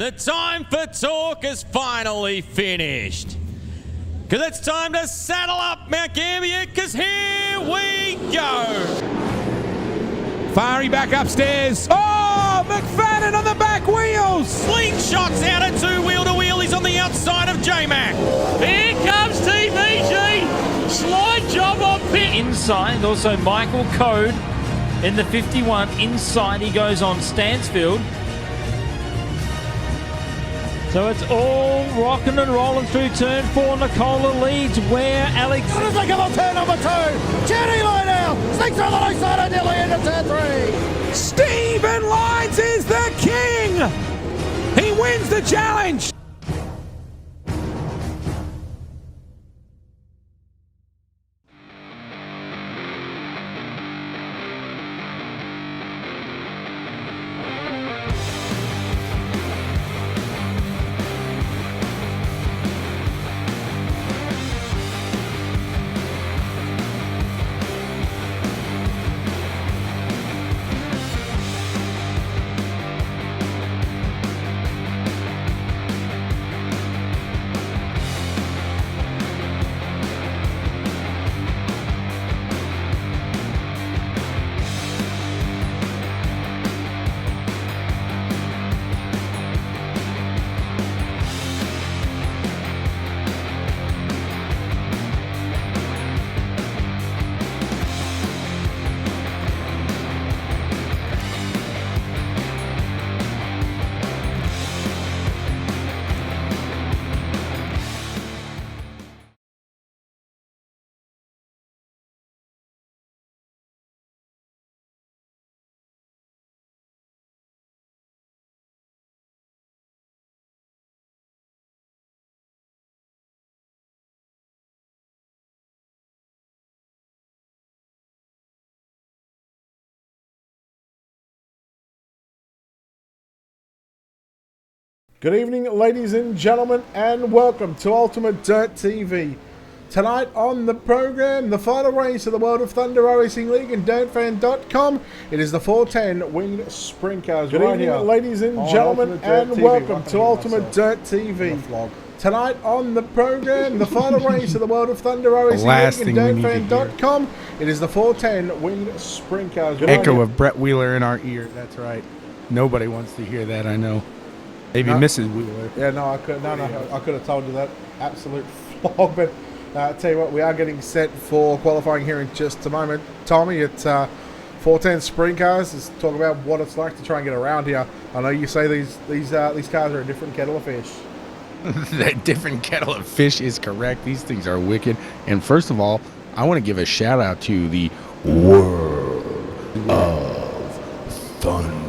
The time for talk is finally finished. Because it's time to saddle up Mount Gambier, because here we go. Fari back upstairs. Oh, McFadden on the back wheels. Slingshots out at two-wheel-to-wheel. He's on the outside of J-Mac. Here comes TVG. Slide job on pit. Inside, also Michael Code in the 51. Inside he goes on Stansfield. So it's all rocking and rolling through turn 4. Nicola leads where Alex... What does they come on turn number 2? Jenny line now. Sneaks on the right side of nearly into turn 3. Stephen Lyons is the king. He wins the challenge. Good evening, ladies and gentlemen, and welcome to Ultimate Dirt TV. Tonight on the program, the final race of the World of Thunder Racing League and DirtFan.com. It is the 410 winged sprint cars. Good evening, ladies and gentlemen, and welcome to Ultimate Dirt TV. Tonight on the program, the final race of the World of Thunder Racing League and DirtFan.com. It is the 410 winged sprint cars. Echo of Brett Wheeler in our ear. That's right. Nobody wants to hear that, I know. Maybe Mrs. Wheeler. Yeah, no, I could have told you that. Absolute flog. But I tell you what, we are getting set for qualifying here in just a moment. Tommy, it's 410 sprint cars. Let's talk about what it's like to try and get around here. I know you say these cars are a different kettle of fish. That different kettle of fish is correct. These things are wicked. And first of all, I want to give a shout out to the World of Thunder.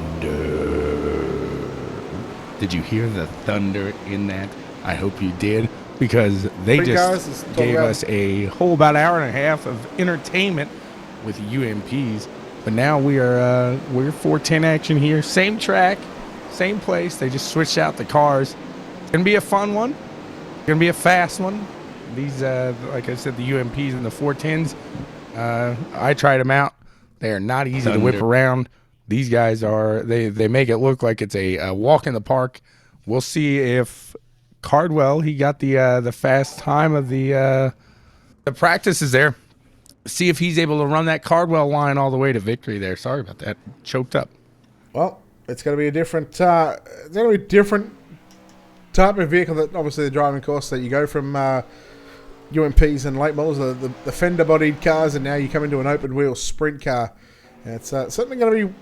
Did you hear the thunder in that? I hope you did, because they just gave us a whole about hour and a half of entertainment with UMPs. But now we're 410 action here. Same track, same place. They just switched out the cars. It's gonna be a fun one. It's gonna be a fast one. These, like I said, the UMPs and the 410s. I tried them out. They are not easy to whip around. These guys are, they make it look like it's a walk in the park. We'll see if Cardwell, he got the fast time of the practice is there. See if he's able to run that Cardwell line all the way to victory there. Sorry about that. Choked up. Well, it's going to be a different type of vehicle that obviously the driving course that you go from UMPs and late models, the fender-bodied cars, and now you come into an open-wheel sprint car. And it's certainly going to be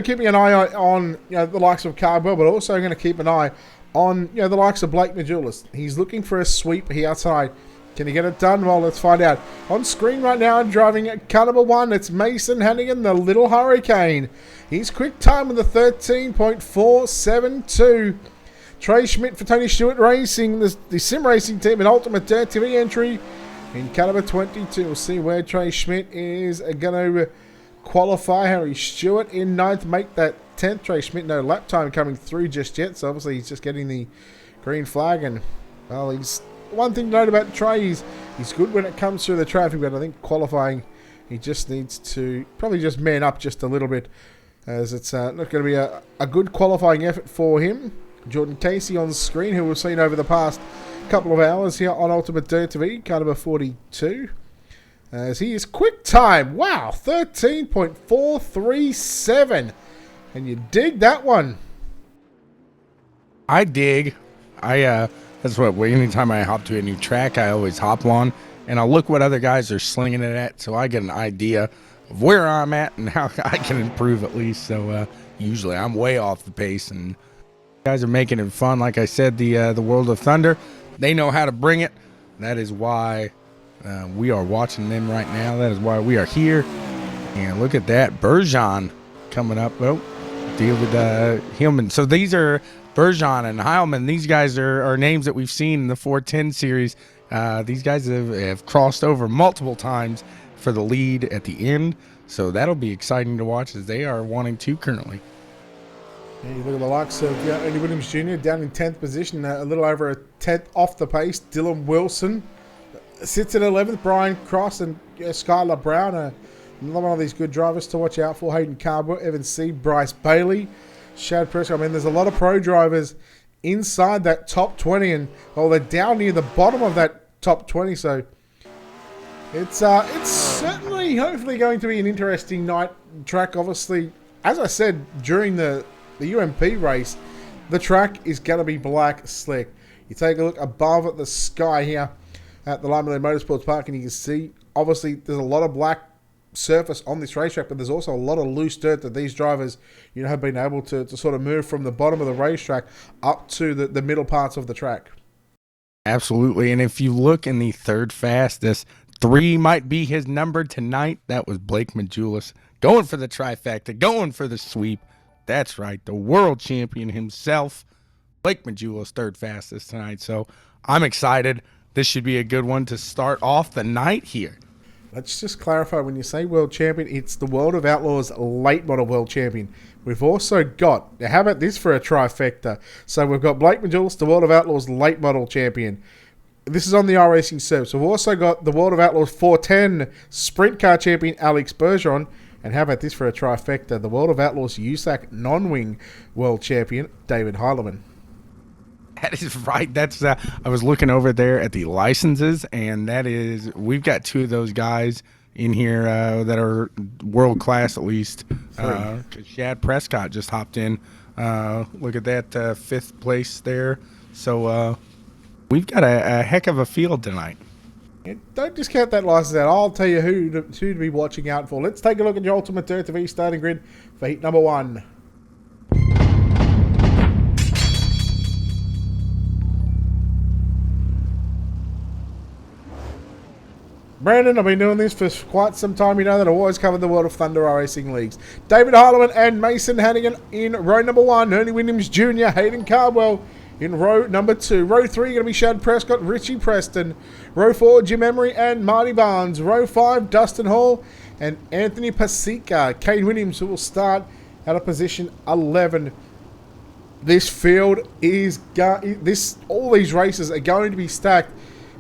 keeping an eye on the likes of Cardwell, but also going to keep an eye on the likes of Blake Majulis. He's looking for a sweep here outside. Can he get it done? Well, let's find out. On screen right now, driving at car number 1, it's Mason Hannigan, the Little Hurricane. He's quick time with a 13.472. Trey Schmidt for Tony Stewart Racing, the sim racing team, an Ultimate Dirt TV entry in car number 22. We'll see where Trey Schmidt is going to qualify. Harry Stewart in 9th, make that 10th. Trey Schmidt, no lap time coming through just yet, so obviously he's just getting the green flag. And well, he's one thing to note about Trey, he's good when it comes through the traffic, but I think qualifying, he just needs to probably just man up just a little bit, as it's not going to be a good qualifying effort for him. Jordan Casey on the screen, who we've seen over the past couple of hours here on Ultimate Dirt TV, car number 42. As he is quick time. Wow, 13.437. And you dig that one. I dig. That's what, anytime I hop to a new track, I always hop on, and I'll look what other guys are slinging it at, so I get an idea of where I'm at and how I can improve at least. So usually I'm way off the pace, and guys are making it fun. Like I said, the World of Thunder, they know how to bring it. That is why we are watching them right now. That is why we are here. And look at that, Bergeron coming up. Oh, David Hillman. So these are Bergeron and Heilman. These guys are names that we've seen in the 410 series. These guys have crossed over multiple times for the lead at the end. So that'll be exciting to watch, as they are 1-2 currently. Yeah, you look at the likes of Andy Williams Jr. down in 10th position, a little over a 10th off the pace. Dylan Wilson sits in 11th. Brian Cross and Skylar Brown are another one of these good drivers to watch out for. Hayden Cardwell, Evan C., Bryce Bailey, Shad Prescott. I mean, there's a lot of pro drivers inside that top 20, and they're down near the bottom of that top 20. So it's certainly, hopefully, going to be an interesting night track. Obviously, as I said during the UMP race, the track is going to be black slick. You take a look above at the sky here at the Lanier Motorsports Park, and you can see, obviously, there's a lot of black surface on this racetrack, but there's also a lot of loose dirt that these drivers, have been able to sort of move from the bottom of the racetrack up to the middle parts of the track. Absolutely. And if you look in the third fastest, 3 might be his number tonight. That was Blake Majulis going for the trifecta, going for the sweep. That's right, the world champion himself, Blake Majulis, third fastest tonight. So I'm excited. This should be a good one to start off the night here. Let's just clarify, when you say world champion, it's the World of Outlaws late model world champion. We've also got, now how about this for a trifecta? So we've got Blake Majulis, the World of Outlaws late model champion. This is on the iRacing service. We've also got the World of Outlaws 410 sprint car champion Alex Bergeron. And how about this for a trifecta? The World of Outlaws USAC non-wing world champion David Heilemann. That is right. That's I was looking over there at the licenses, and we've got 2 of those guys in here that are world class, at least. Shad Prescott just hopped in. Look at that, 5th place there. So we've got a heck of a field tonight. And don't discount that license out. I'll tell you who to be watching out for. Let's take a look at your Ultimate Dirt TV starting grid for heat number 1. Brandon, I've been doing this for quite some time. You know that I always cover the World of Thunder iRacing Leagues. David Heilemann and Mason Hannigan in row number 1. Ernie Williams Jr., Hayden Cardwell in row number 2. Row 3 going to be Shad Prescott, Richie Preston. Row 4, Jim Emery and Marty Barnes. Row 5, Dustin Hall and Anthony Pasica. Kane Williams, who will start out of position 11. This field is all these races are going to be stacked,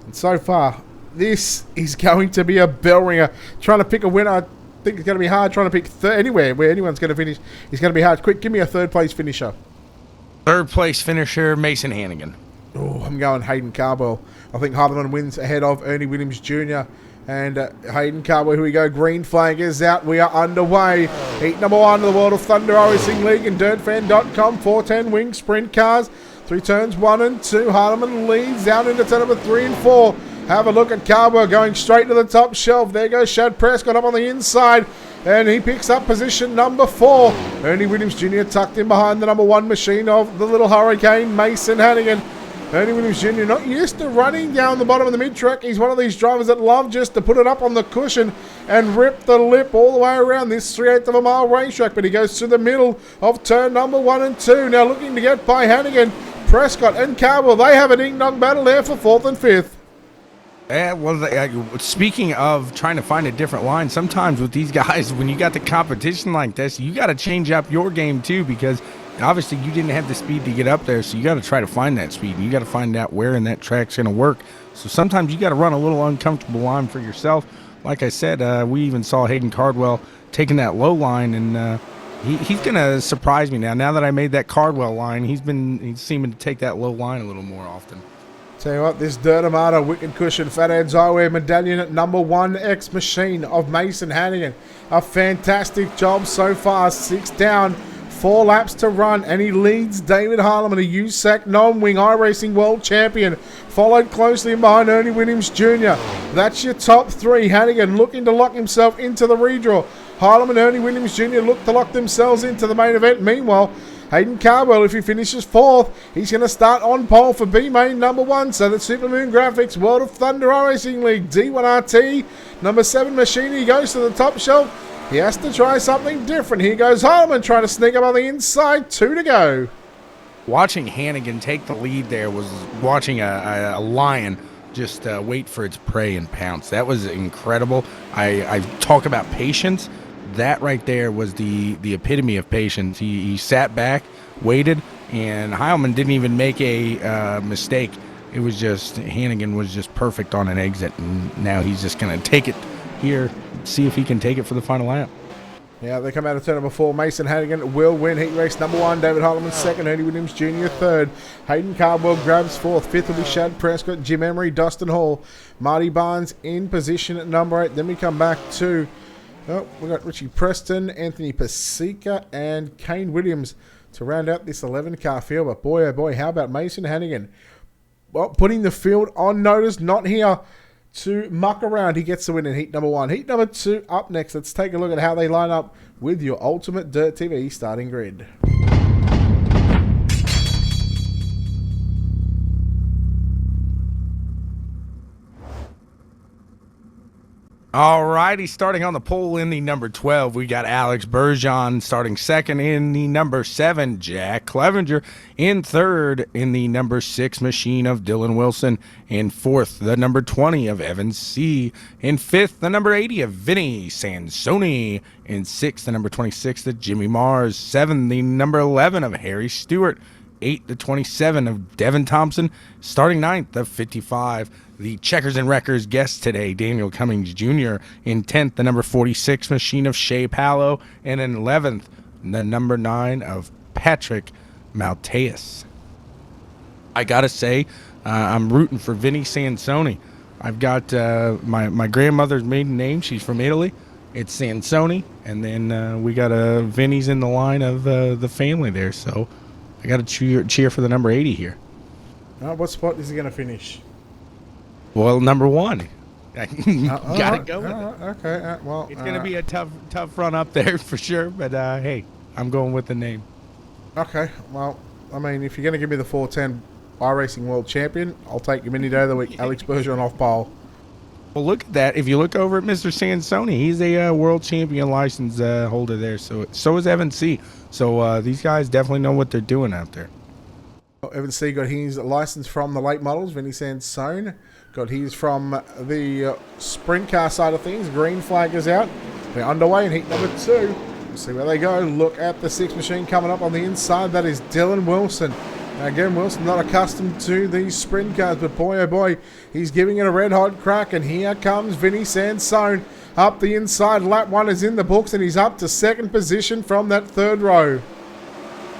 and so far this is going to be a bell ringer. Trying to pick a winner, I think it's going to be hard. Trying to pick anywhere where anyone's going to finish is going to be hard. Quick, give me a 3rd place finisher. 3rd place finisher, Mason Hannigan. Oh, I'm going Hayden Cardwell. I think Heilemann wins ahead of Ernie Williams Jr. And Hayden Cardwell, here we go. Green flag is out. We are underway. Heat number 1 of the World of Thunder iRacing League and DirtFan.com. 410 wing sprint cars. 3 turns 1 and 2. Heilemann leads out into turn number 3 and 4. Have a look at Cardwell going straight to the top shelf. There goes Shad Prescott up on the inside. And he picks up position number 4. Ernie Williams Jr. tucked in behind the number 1 machine of the Little Hurricane, Mason Hannigan. Ernie Williams Jr. not used to running down the bottom of the mid-track. He's one of these drivers that love just to put it up on the cushion and rip the lip all the way around this 3/8 of a mile racetrack. But he goes to the middle of turn number 1 and 2. Now looking to get by Hannigan, Prescott and Cardwell. They have an ding-dong battle there for 4th and 5th. Speaking of trying to find a different line, sometimes with these guys, when you got the competition like this, you got to change up your game too, because obviously you didn't have the speed to get up there, so you got to try to find that speed. You got to find out where in that track's going to work. So sometimes you got to run a little uncomfortable line for yourself. Like I said, we even saw Hayden Cardwell taking that low line and He's going to surprise me now. Now that I made that Cardwell line, he's seeming to take that low line a little more often. Tell you what, this Dirt Armada, Wicked Cushion, Fatheads Eyewear Medallion at number 1 X Machine of Mason Hannigan. A fantastic job so far. 6 down, 4 laps to run, and he leads David Harleman, a USAC non-wing iRacing World Champion, followed closely behind Ernie Williams Jr. That's your top 3. Hannigan looking to lock himself into the redraw. Harleman and Ernie Williams Jr. look to lock themselves into the main event. Meanwhile, Hayden Cardwell, if he finishes 4th, he's going to start on pole for B-Main number 1. So that Supermoon Graphics, World of Thunder iRacing League, D1RT, number 7 machine. He goes to the top shelf. He has to try something different. Here goes Harleman trying to sneak up on the inside. 2 to go. Watching Hannigan take the lead there was watching a lion just wait for its prey and pounce. That was incredible. I talk about patience. That right there was the epitome of patience. He sat back, waited, and Heilman didn't even make a mistake. It was just, Hannigan was just perfect on an exit, and now he's just going to take it here, see if he can take it for the final lap. Yeah, they come out of turn number 4. Mason Hannigan will win heat race number 1. David Harleman 2nd. Ernie Williams Jr. 3rd. Hayden Cardwell grabs 4th. 5th will be Shad Prescott, Jim Emery, Dustin Hall. Marty Barnes in position at number 8. Then we come back to... Oh, we got Richie Preston, Anthony Pasica, and Kane Williams to round out this 11-car field. But boy, oh boy, how about Mason Hannigan? Well, putting the field on notice, not here to muck around. He gets the win in heat number 1. Heat number 2 up next. Let's take a look at how they line up with your Ultimate Dirt TV starting grid. All righty, starting on the pole in the number 12, we got Alex Bergeron starting 2nd in the number 7, Jack Clevenger in 3rd in the number 6 machine of Dylan Wilson, in 4th the number 20 of Evan C, in 5th the number 80 of Vinny Sansoni, in 6th the number 26 of Jimmy Mars, 7 the number 11 of Harry Stewart, 8 the 27 of Devin Thompson, starting 9th the 55. The Checkers and Wreckers guest today, Daniel Cummings Jr. In 10th, the number 46 machine of Shea Palo. And in 11th, the number 9 of Patrick Malteus. I got to say, I'm rooting for Vinny Sansoni. I've got my grandmother's maiden name. She's from Italy. It's Sansoni. And then we got Vinny's in the line of the family there. So I got to cheer for the number 80 here. What spot is he going to finish? Well, number 1. Gotta go with it. Okay, well... It's going to be a tough run up there for sure, but hey, I'm going with the name. Okay, well, I mean, if you're going to give me the 410 iRacing World Champion, I'll take your mini day of the week, Alex Bergeron off pole. Well, look at that. If you look over at Mr. Sansoni, he's a world champion license holder there, so is Evan C. So these guys definitely know what they're doing out there. Evan C got his license from the late models, Vinny Sansone. Got his from the sprint car side of things. Green flag is out. They're underway in heat number 2. We'll see where they go. Look at the 6 machine coming up on the inside. That is Dylan Wilson. Now again, Wilson not accustomed to these sprint cars, but boy oh boy, he's giving it a red hot crack. And here comes Vinny Sansone up the inside. Lap 1 is in the books, and he's up to 2nd position from that 3rd row.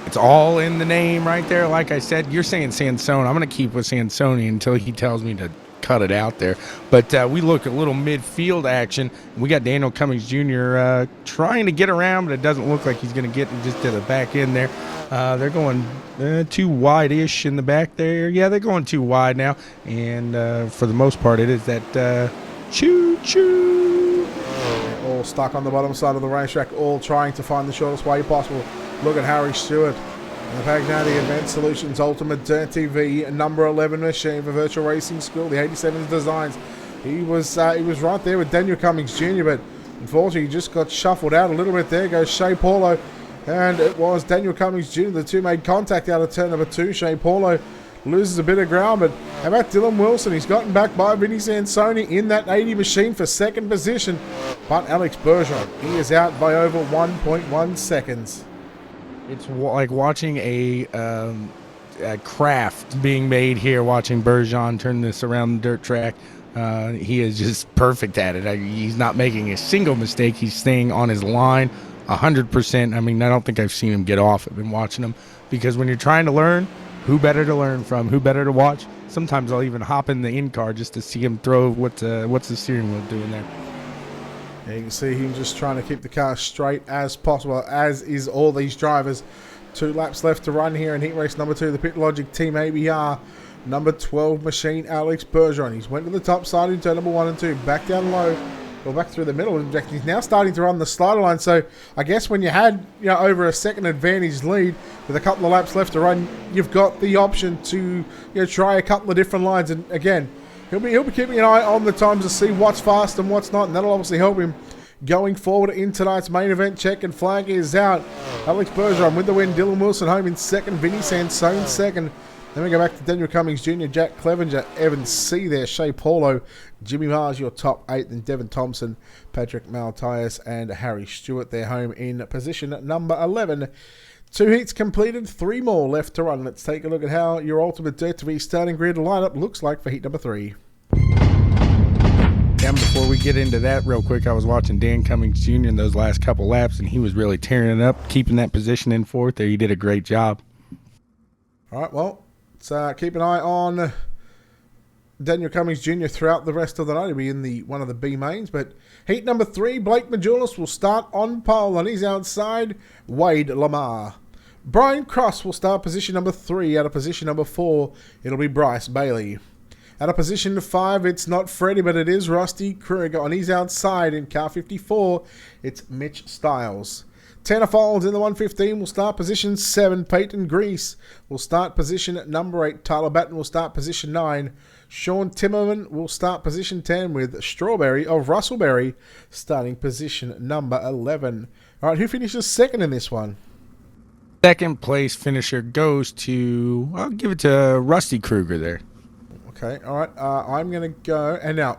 It's all in the name right there. Like I said, you're saying Sansone. I'm going to keep with Sansoni until he tells me to cut it out there. But we look at a little midfield action. We got Daniel Cummings Jr. Trying to get around, but it doesn't look like he's going to get just to the back end there. They're going too wide-ish in the back there. Yeah, they're going too wide now. And for the most part, it is that choo-choo. All stuck on the bottom side of the racetrack, all trying to find the shortest way possible. Look at Harry Stewart. The Pagnati Advanced Solutions Ultimate Dirt TV number 11 machine for Virtual Racing School, the 87's designs. He was right there with Daniel Cummings Jr., but unfortunately he just got shuffled out a little bit. There goes Shea Paulo, and it was Daniel Cummings Jr. The two made contact out of turn number 2. Shea Paulo loses a bit of ground, but how about Dylan Wilson? He's gotten back by Vinny Sansoni in that 80 machine for 2nd position, but Alex Bergeron, he is out by over 1.1 seconds. It's like watching a craft being made here, watching Bergeron turn this around the dirt track. He is just perfect at it. He's not making a single mistake. He's staying on his line. 100%. I mean, I don't think I've seen him get off. I've been watching him because when you're trying to learn, who better to learn from? Who better to watch? Sometimes I'll even hop in the in-car just to see him throw what's the steering wheel doing there. Yeah, you can see him just trying to keep the car straight as possible, as is all these drivers. 2 laps left to run here in heat race number 2, the Pit Logic Team ABR. Number 12 machine, Alex Bergeron. He's went to the top side in turn number 1 and 2. Back down low, or back through the middle. In fact, he's now starting to run the slider line. So I guess when you had over a second advantage lead with a couple of laps left to run, you've got the option to try a couple of different lines. And again, he'll be keeping an eye on the times to see what's fast and what's not, and that'll obviously help him going forward in tonight's main event. Checkered flag is out. Alex Bergeron with the win. Dylan Wilson home in second. Vinny Sansone second. Then we go back to Daniel Cummings Jr., Jack Clevenger, Evan C. there, Shea Paulo, Jimmy Mars, your top 8, then Devin Thompson, Patrick Maltias, and Harry Stewart. They're home in position number 11. 2 heats completed, 3 more left to run. Let's take a look at how your ultimate Dirt TV starting grid lineup looks like for heat number 3. And before we get into that real quick, I was watching Dan Cummings Jr. in those last couple laps, and he was really tearing it up, keeping that position in 4th there. He did a great job. All right, well, let's keep an eye on Daniel Cummings Jr. throughout the rest of the night. He'll be in one of the B mains. But heat number 3, Blake Majulis will start on pole, and he's outside Wade Lamar. Brian Cross will start position number 3. Out of position number 4, it'll be Bryce Bailey. Out of position 5, it's not Freddie, but it is Rusty Kruger, and he's outside in car 54. It's Mitch Stiles. Tanner Folds in the 115 will start position 7. Peyton Grease will start position number 8. Tyler Batten will start position 9. Sean Timmerman will start position 10 with Strawberry of Russellberry starting position number 11. All right, who finishes second in this one? Second place finisher goes to, I'll give it to Rusty Kruger there. Okay, all right. I'm going to go. And now,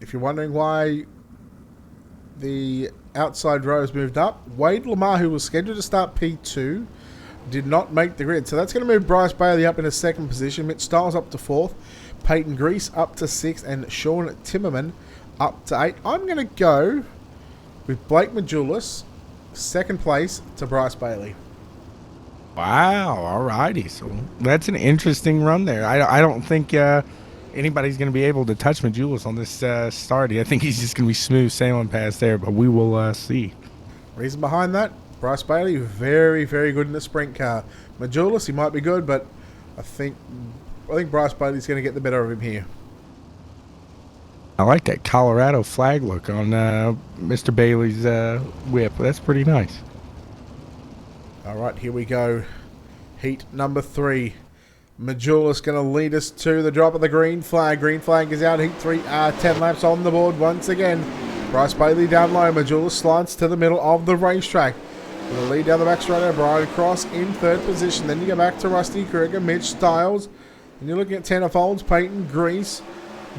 if you're wondering why the outside row has moved up, Wade Lamar, who was scheduled to start P2, did not make the grid. So that's going to move Bryce Bailey up in a second position. Mitch Stiles up to 4th. Peyton Grease up to 6th. And Sean Timmerman up to 8. I'm going to go with Blake Majulis, second place to Bryce Bailey. Wow, alrighty. So that's an interesting run there. I don't think anybody's going to be able to touch Majulis on this start. I think he's just going to be smooth sailing past there, but we will see. Reason behind that, Bryce Bailey, very, very good in the sprint car. Majulis, he might be good, but I think Bryce Bailey's going to get the better of him here. I like that Colorado flag look on Mr. Bailey's whip. That's pretty nice. All right, here we go. Heat number 3. Majulis going to lead us to the drop of the green flag. Green flag is out. Heat 3, 10 laps on the board once again. Bryce Bailey down low. Majulis slides to the middle of the racetrack. With a lead down the back straight, Brian Cross in 3rd position. Then you go back to Rusty Kruger, Mitch Stiles. And you're looking at Tanner Folds, Peyton Grease,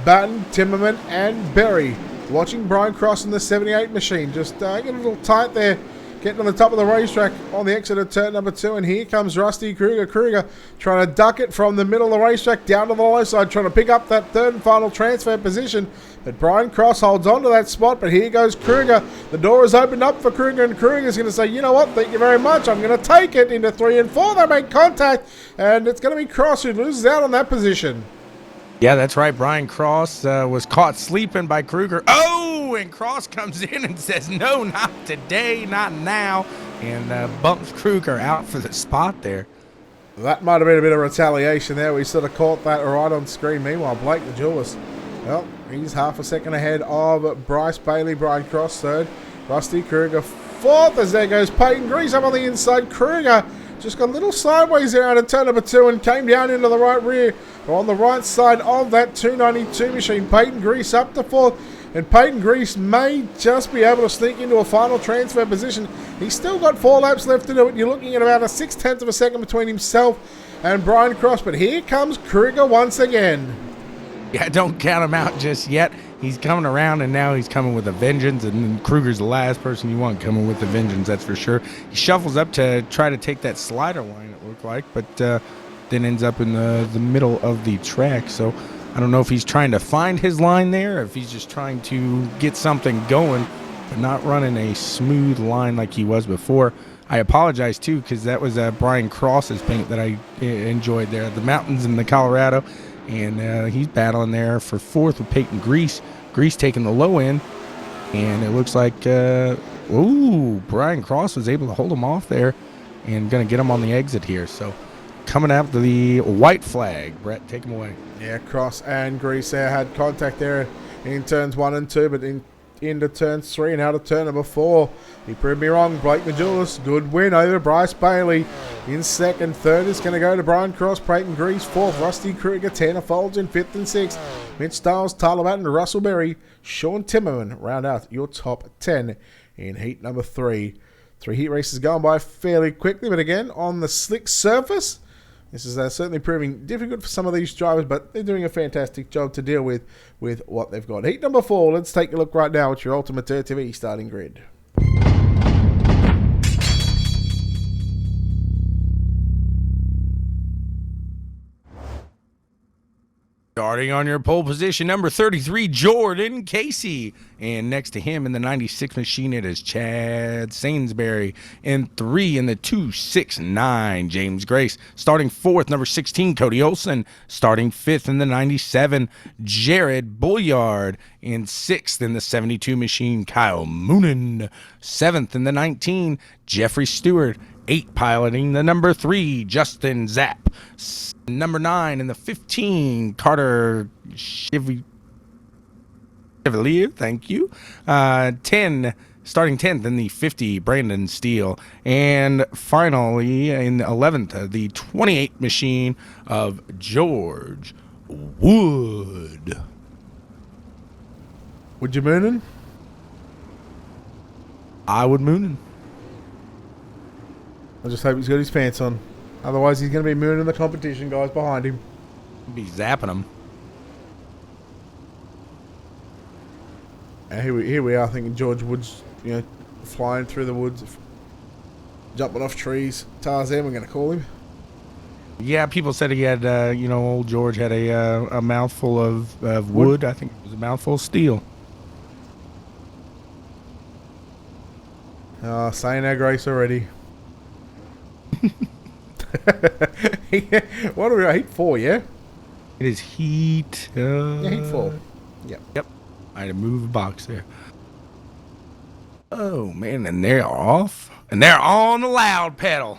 Batten, Timmerman, and Berry. Watching Brian Cross in the 78 machine. Just getting a little tight there. Getting on the top of the racetrack on the exit of turn number 2. And here comes Rusty Kruger. Kruger trying to duck it from the middle of the racetrack down to the low side, trying to pick up that 3rd and final transfer position. But Brian Cross holds on to that spot. But here goes Kruger. The door is opened up for Kruger, and Kruger's going to say, you know what, thank you very much. I'm going to take it into 3 and 4. They make contact, and it's going to be Cross who loses out on that position. Yeah, that's right. Brian Cross was caught sleeping by Kruger. Oh, and Cross comes in and says, no, not today, not now, and bumps Kruger out for the spot there. That might have been a bit of retaliation there. We sort of caught that right on screen. Meanwhile, Blake Majulis, well, he's half a second ahead of Bryce Bailey. Brian Cross 3rd. Rusty Kruger 4th, as there goes Peyton Grease up on the inside. Kruger just got a little sideways there out of turn number 2 and came down into the right rear. On the right side of that 292 machine, Peyton Grease up to 4th. And Peyton Grease may just be able to sneak into a final transfer position. He's still got 4 laps left to do it. You're looking at about a 0.6 of a second between himself and Brian Cross. But here comes Kruger once again. Yeah, don't count him out just yet. He's coming around, and now he's coming with a vengeance, and Kruger's the last person you want coming with the vengeance, that's for sure. He shuffles up to try to take that slider line, it looked like, but then ends up in the middle of the track. So I don't know if he's trying to find his line there, or if he's just trying to get something going. but not running a smooth line like he was before. I apologize, too, because that was Brian Cross's paint that I enjoyed there. The mountains in the Colorado, and he's battling there for fourth with Peyton Grease. Grease taking the low end, and it looks like, Brian Cross was able to hold him off there and going to get him on the exit here. So coming out to the white flag. Brett, take him away. Yeah, Cross and Grease there had contact there in turns 1 and 2, but into turns 3 and out of turn number 4. He proved me wrong. Blake Majulis, good win over Bryce Bailey. In second, third is going to go to Brian Cross, Peyton Grease, fourth, Rusty Kruger, Tanner Folds in fifth and sixth. Mitch Stiles, Tyler Batten, Russell Berry, Sean Timmerman round out your top 10 in heat number 3. 3 heat races going by fairly quickly, but again, on the slick surface, this is certainly proving difficult for some of these drivers, but they're doing a fantastic job to deal with what they've got. Heat number 4, let's take a look right now at your Ultimate TV starting grid. Starting on your pole position, number 33, Jordan Casey. And next to him in the 96 machine, it is Chad Sainsbury. And 3 in the 269, James Grace. Starting 4th, number 16, Cody Olson. Starting 5th in the 97, Jared Bulliard. And 6th in the 72 machine, Kyle Moonen. 7th in the 19, Jeffrey Stewart. 8 piloting the number 3, Justin Zapp. Number 9 in the 15, Carter Chevalier, thank you. 10, starting 10th in the 50, Brandon Steele. And finally, in the 11th, the 28 machine of George Wood. Would you moonin? I would moonin. I just hope he's got his pants on. Otherwise, he's going to be mooning the competition guys behind him. Be zapping them. Here we are thinking George Wood's, flying through the woods, jumping off trees. Tarzan, we're going to call him. Yeah, people said he had, old George had a mouthful of wood. I think it was a mouthful of steel. Saying our grace already. What are we at? Heat 4, yeah? It is heat. Yeah, heat 4. Yep. I had to move a box there. Oh, man, and they're off. And they're on the loud pedal.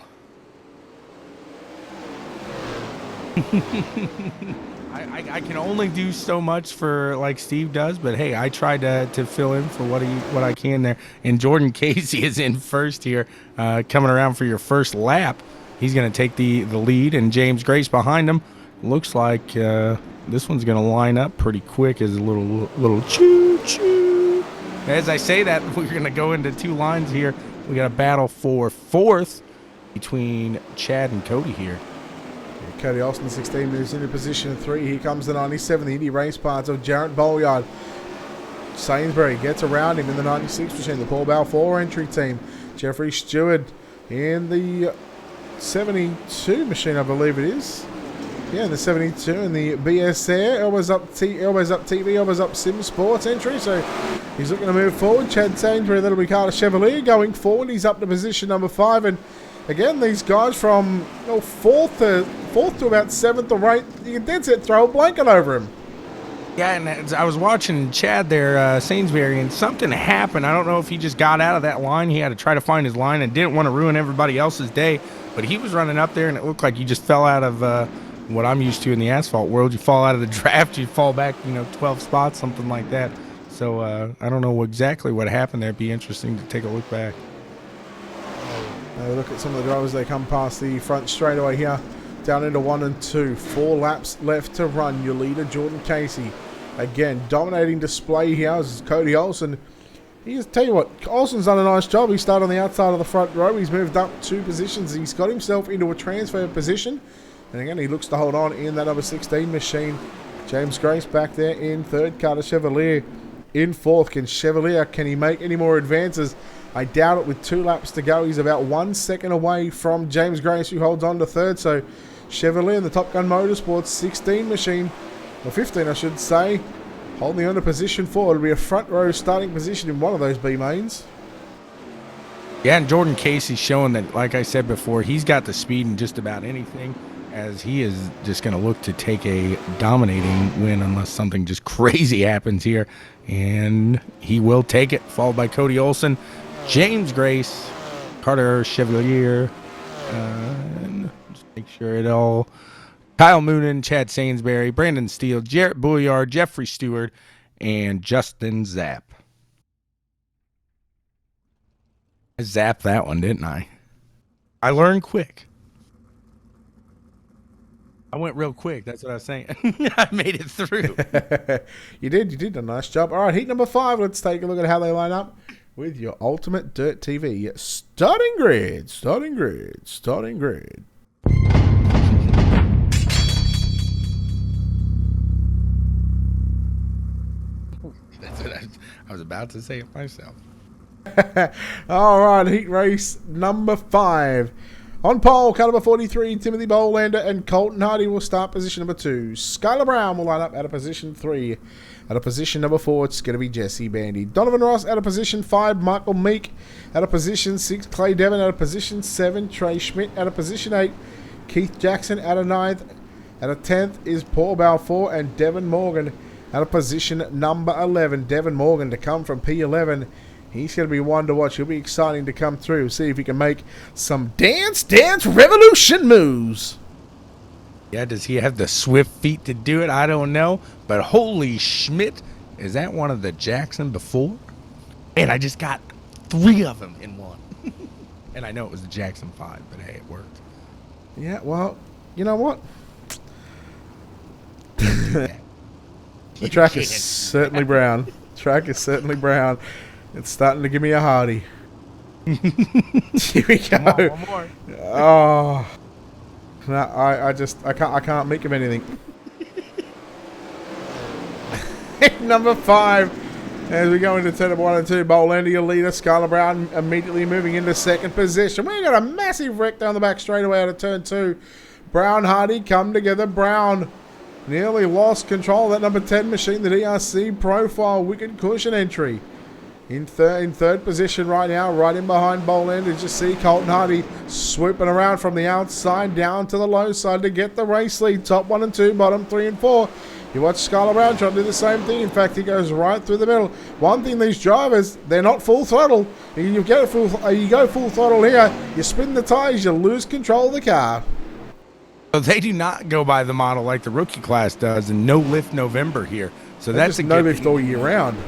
I can only do so much for like Steve does, but hey, I tried to fill in for what I can there. And Jordan Casey is in first here, coming around for your first lap. He's going to take the lead, and James Grace behind him. Looks like this one's going to line up pretty quick as a little choo-choo. As I say that, we're going to go into 2 lines here. We got a battle for fourth between Chad and Cody here. Cody Austin, 16, moves into position 3. Here comes the 97, the Indy race parts of Jarrett Bolliard. Sainsbury gets around him in the 96 machine, the Paul Balfour entry team. Jeffrey Stewart in the 72 machine, I believe it is. Yeah, the 72 and the BS there. Elbows up TV, elbows up Sim Sports entry. So he's looking to move forward. Chad Sainsbury, that'll be Carter Chevalier going forward. He's up to position number 5. And again, these guys from fourth to about 7th or 8th, you can dead set throw a blanket over him. Yeah, and as I was watching Chad there, Sainsbury, and something happened. I don't know if he just got out of that line. He had to try to find his line and didn't want to ruin everybody else's day. But he was running up there, and it looked like he just fell out of what I'm used to in the asphalt world. You fall out of the draft, you fall back, 12 spots, something like that. So I don't know exactly what happened there. It'd be interesting to take a look back. Look at some of the drivers. They come past the front straightaway here, down into 1 and 2. 4 laps left to run. Your leader, Jordan Casey. Again, dominating display here is Cody Olson. Tell you what, Olson's done a nice job. He started on the outside of the front row. He's moved up 2 positions. He's got himself into a transfer position. And again, he looks to hold on in that number 16 machine. James Grace back there in 3rd. Carter Chevalier in 4th. Can he make any more advances? I doubt it with 2 laps to go. He's about 1 second away from James Grace, who holds on to 3rd. So Chevalier in the Top Gun Motorsports 16 machine, or 15 I should say, Holding on to position 4. It'll be a front row starting position in one of those B mains. Yeah, and Jordan Casey's showing that, like I said before, he's got the speed in just about anything, as he is just going to look to take a dominating win unless something just crazy happens here. And he will take it, followed by Cody Olsen, James Grace, Carter Chevalier, and just make sure it all... Kyle Moonen, Chad Sainsbury, Brandon Steele, Jarrett Bouillard, Jeffrey Stewart, and Justin Zapp. I zapped that one, didn't I? I learned quick. I went real quick. That's what I was saying. I made it through. You did a nice job. All right, heat number 5. Let's take a look at how they line up with your Ultimate Dirt TV starting grid. That's what I was about to say it myself. All right, heat race number 5. On pole, car number 43, Timothy Bolander and Colton Hardy will start position number 2. Skylar Brown will line up at a position 3. At a position number 4, it's going to be Jesse Bandy. Donovan Ross at a position 5. Michael Meek at a position 6. Clay Devon at a position 7. Trey Schmidt at a position 8. Keith Jackson at a 9th. At a 10th is Paul Balfour and Devin Morgan at a position number 11. Devin Morgan to come from P11. He's going to be one to watch. He'll be exciting to come through. See if he can make some Dance Revolution moves. Yeah, does he have the swift feet to do it? I don't know. But holy Schmidt, is that one of the Jackson before? And I just got 3 of them in one. And I know it was the Jackson 5, but hey, it worked. Yeah, well, you know what? The track is certainly brown. It's starting to give me a hardy. Here we go. One more. Oh, no, I can't make of anything. Number 5, as we go into turn 1 and 2, Bolander, your leader, Skylar Brown immediately moving into second position. We got a massive wreck down the back straightaway out of turn 2. Brown, Hardy come together. Brown nearly lost control of that number 10 machine, the DRC Profile Wicked Cushion entry. In third position right now, right in behind Bolander. Just see Colton Hardy swooping around from the outside down to the low side to get the race lead. Top 1 and 2, bottom 3 and 4. You watch Skylar Brown try to do the same thing. In fact, he goes right through the middle. One thing, these drivers, they're not full throttle. You go full throttle here, you spin the tires, you lose control of the car. So they do not go by the model like the rookie class does, and no lift November here. So that's a no lift all year round.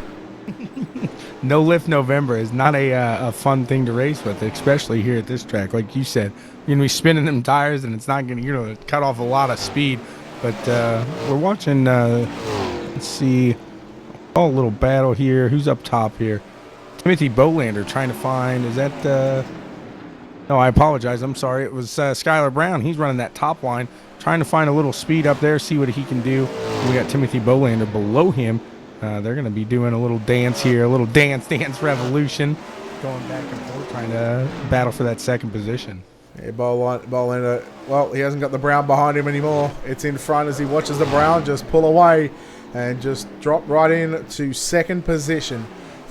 No lift November is not a fun thing to race with, especially here at this track. Like you said, you're going to be spinning them tires, and it's not going to cut off a lot of speed. But we're watching, let's see, a little battle here. Who's up top here? Timothy Bolander trying to find, is that, no, I apologize. I'm sorry. It was Skylar Brown. He's running that top line, trying to find a little speed up there, see what he can do. We got Timothy Bolander below him. They're going to be doing a little dance here, a little dance revolution, going back and forth, trying to battle for that second position. Yeah, Bolander, well, he hasn't got the Brown behind him anymore. It's in front as he watches the Brown just pull away and just drop right in to second position.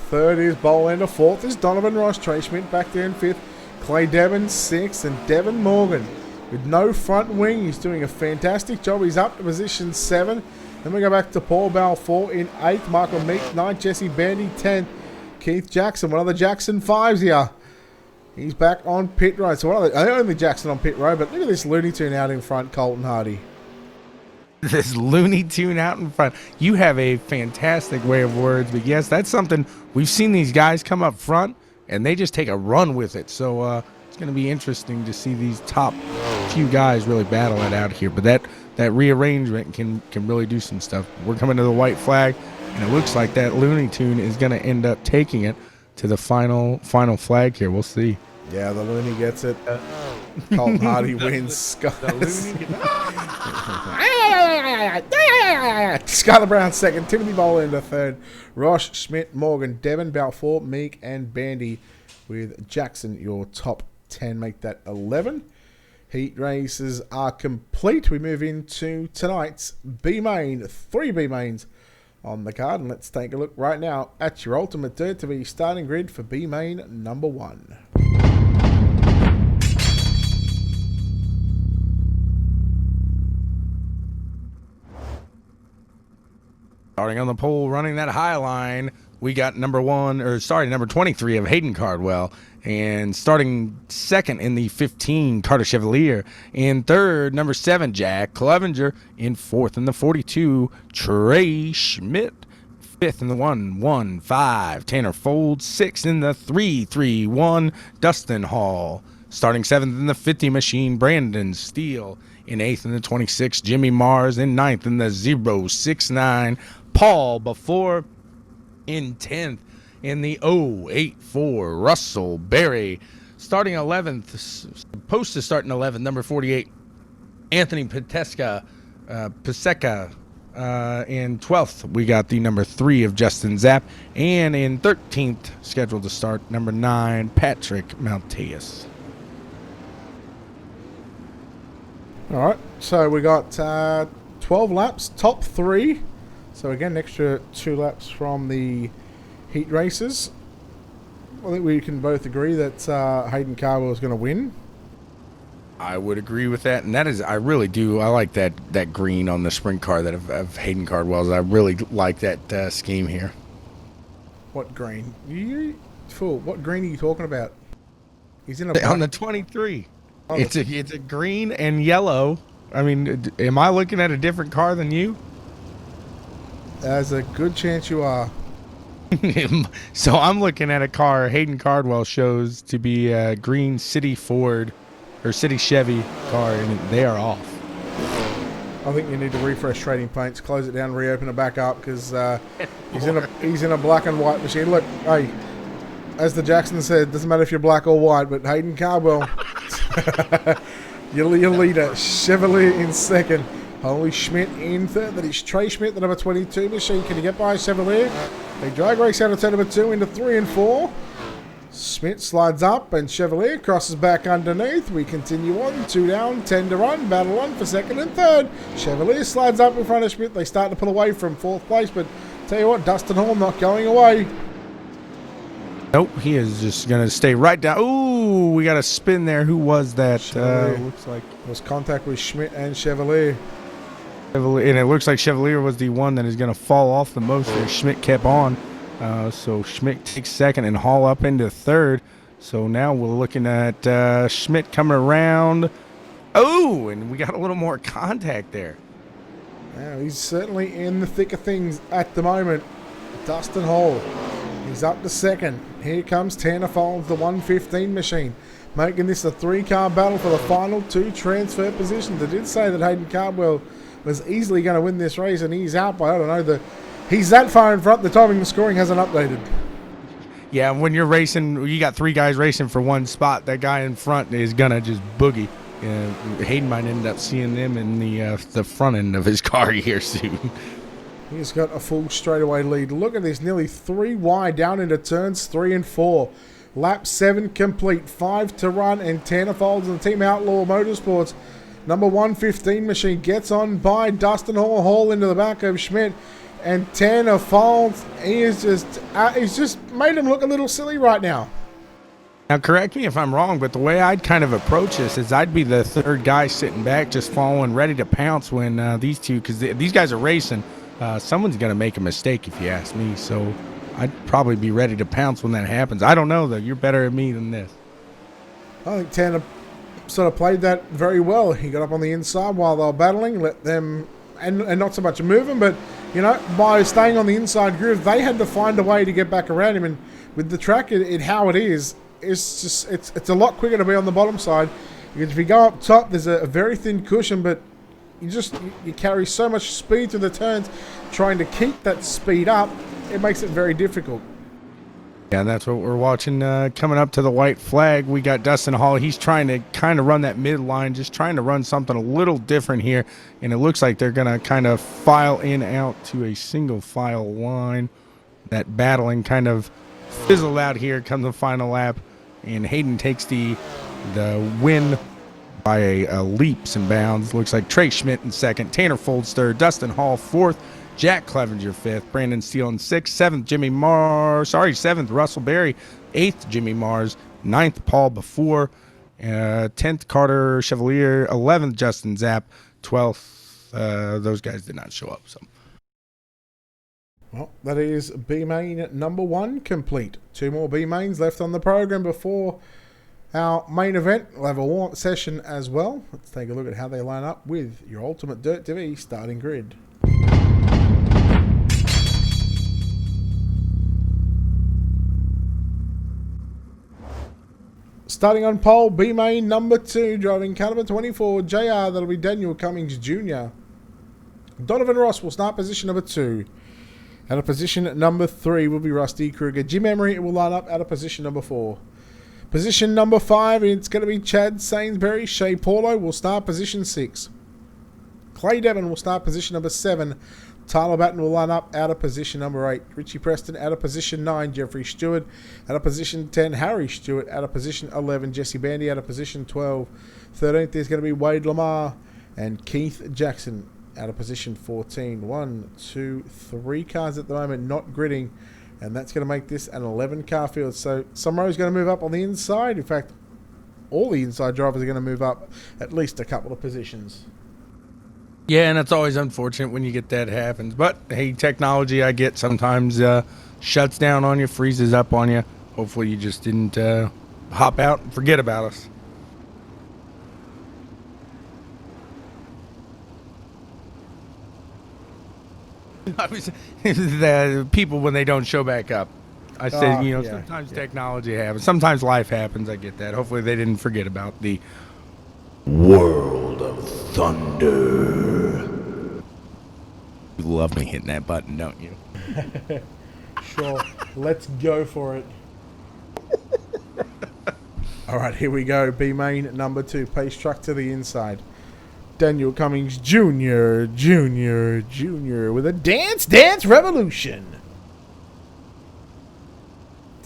Third is Bolander. Fourth is Donovan Ross. Trey Schmidt back there in fifth. Clay Devon 6th, and Devin Morgan with no front wing. He's doing a fantastic job. He's up to position 7. Then we go back to Paul Balfour in 8th. Michael Meek 9th. Jesse Bandy 10th. Keith Jackson, one of the Jackson 5s here. He's back on pit road. So one of the only Jackson on pit road, but look at this Looney Tune out in front, Colton Hardy. This Looney Tune out in front. You have a fantastic way of words, but yes, that's something we've seen these guys come up front, and they just take a run with it. So it's going to be interesting to see these top few guys really battle it out here. But that rearrangement can really do some stuff. We're coming to the white flag, and it looks like that Looney Tune is going to end up taking it to the final flag here. We'll see. Yeah, the Looney gets it. Colton Hardy wins. Skylar Brown 2nd. Timothy Bolander 3rd. Ross, Schmidt, Morgan, Devon, Balfour, Meek, and Bandy with Jackson, your top 10. Make that 11. Heat races are complete. We move into tonight's B main. 3 B mains on the card. And let's take a look right now at your ultimate dirt to be starting grid for B main number 1. Starting on the pole, running that high line, we got number 23 of Hayden Cardwell. And starting second in the 15, Carter Chevalier. In third, number 7, Jack Clevenger. In fourth in the 42, Trey Schmidt. Fifth in the 1-1-5, Tanner Fold. Sixth in the 3-3-1, Dustin Hall. Starting seventh in the 50 machine, Brandon Steele. In eighth in the 26, Jimmy Mars. In ninth in the 069, Paul Before. In 10th in the 084, Russell Berry. Starting 11th, supposed to start in 11th, number 48, Anthony Paseka. In 12th, we got the number 3 of Justin Zapp. And in 13th, scheduled to start, number 9, Patrick Malteus. All right, so we got 12 laps, top 3. So again, extra 2 laps from the heat races. I think we can both agree that Hayden Cardwell is going to win. I would agree with that, and that is, I really do. I like that green on the sprint car that of Hayden Cardwell's. I really like that scheme here. What green? You fool! What green are you talking about? He's in a on the 23. Oh, it's a green and yellow. I mean, am I looking at a different car than you? There's a good chance you are. So I'm looking at a car Hayden Cardwell shows to be a green City Ford or City Chevy car, and they are off. I think you need to refresh trading paints, close it down, reopen it back up, because he's in a black and white machine. Look, hey, as the Jackson said, doesn't matter if you're black or white, but Hayden Cardwell, your leader, Chevalier in second. Holy Schmidt in third. That is Trey Schmidt, the number 22 machine. Can he get by Chevalier? They drag race out of turn number 2 into 3 and 4. Schmidt slides up and Chevalier crosses back underneath. We continue on. 2 down, 10 to run. Battle on for second and third. Chevalier slides up in front of Schmidt. They start to pull away from 4th place, but tell you what, Dustin Hall not going away. Nope, he is just going to stay right down. Ooh, we got a spin there. Who was that? Looks like it was contact with Schmidt and Chevalier. And it looks like Chevalier was the one that is going to fall off the most there. Schmidt kept on. So Schmidt takes second and Hall up into third. So now we're looking at Schmidt coming around. Oh, and we got a little more contact there. Yeah, he's certainly in the thick of things at the moment. Dustin Hall. He's up to second. Here comes Tanner Folds, the 115 machine. Making this a 3-car battle for the final 2 transfer positions. I did say that Hayden Cardwell was easily going to win this race, and he's out by, I don't know, he's that far in front, the timing and scoring hasn't updated. Yeah, when you're racing, you got 3 guys racing for one spot. That guy in front is going to just boogie. Hayden might end up seeing them in the front end of his car here soon. He's got a full straightaway lead. Look at this, nearly 3 wide down into turns 3 and 4. Lap 7 complete, 5 to run, and Tanner Folds and Team Outlaw Motorsports. Number 115 machine gets on by Dustin Hall into the back of Schmidt. And Tanner Folds, he's just made him look a little silly right now. Now, correct me if I'm wrong, but the way I'd kind of approach this is I'd be the third guy sitting back, just following, ready to pounce when these two, because these guys are racing. Someone's going to make a mistake, if you ask me. So I'd probably be ready to pounce when that happens. I don't know, though. You're better at me than this. I think Tanner sort of played that very well. He got up on the inside while they were battling, let them, and not so much move him, but, you know, by staying on the inside groove, they had to find a way to get back around him. And with the track, how it is, it's a lot quicker to be on the bottom side. Because if you go up top, there's a very thin cushion, but you carry so much speed through the turns, trying to keep that speed up, it makes it very difficult. Yeah, and that's what we're watching coming up to the white flag. We got Dustin Hall. He's trying to kind of run that midline, just trying to run something a little different here. And it looks like they're going to kind of file in out to a single file line. That battling kind of fizzled out here come the final lap. And Hayden takes the win by leaps and bounds. Looks like Trey Schmidt in second, Tanner Folds third, Dustin Hall fourth, Jack Clevenger 5th, Brandon Steele in 6th, 7th Russell Berry, 8th Jimmy Mars, 9th Paul Before, 10th Carter Chevalier, 11th Justin Zapp, 12th. Those guys did not show up. So. Well, that is B main number 1 complete. 2 more B mains left on the program before our main event. We'll have a warm-up session as well. Let's take a look at how they line up with your Ultimate Dirt TV starting grid. Starting on pole, B main number 2, driving car number 24, JR, that'll be Daniel Cummings Jr. Donovan Ross will start position number 2. Out of position number 3 will be Rusty Kruger. Jim Emery will line up out of position number 4. Position number 5, it's going to be Chad Sainsbury. Shea Paulo will start position 6. Clay Devon will start position number 7. Tyler Batten will line up out of position number 8. Richie Preston out of position 9. Jeffrey Stewart out of position 10. Harry Stewart out of position 11. Jesse Bandy out of position 12. 13th is going to be Wade Lamar and Keith Jackson out of position 14. 1, 2, 3 cars at the moment not gridding, and that's going to make this an 11-car field. So Somro is going to move up on the inside. In fact, all the inside drivers are going to move up at least a couple of positions. Yeah, and it's always unfortunate when you get that happens. But, hey, technology, I get sometimes shuts down on you, freezes up on you. Hopefully you just didn't hop out and forget about us. The people when they don't show back up. I said, sometimes technology happens. Sometimes life happens. I get that. Hopefully they didn't forget about the World of Thunder. You love me hitting that button, don't you? Sure. Let's go for it. All right, here we go. B main number 2. Pace truck to the inside. Daniel Cummings Jr. with a Dance Revolution.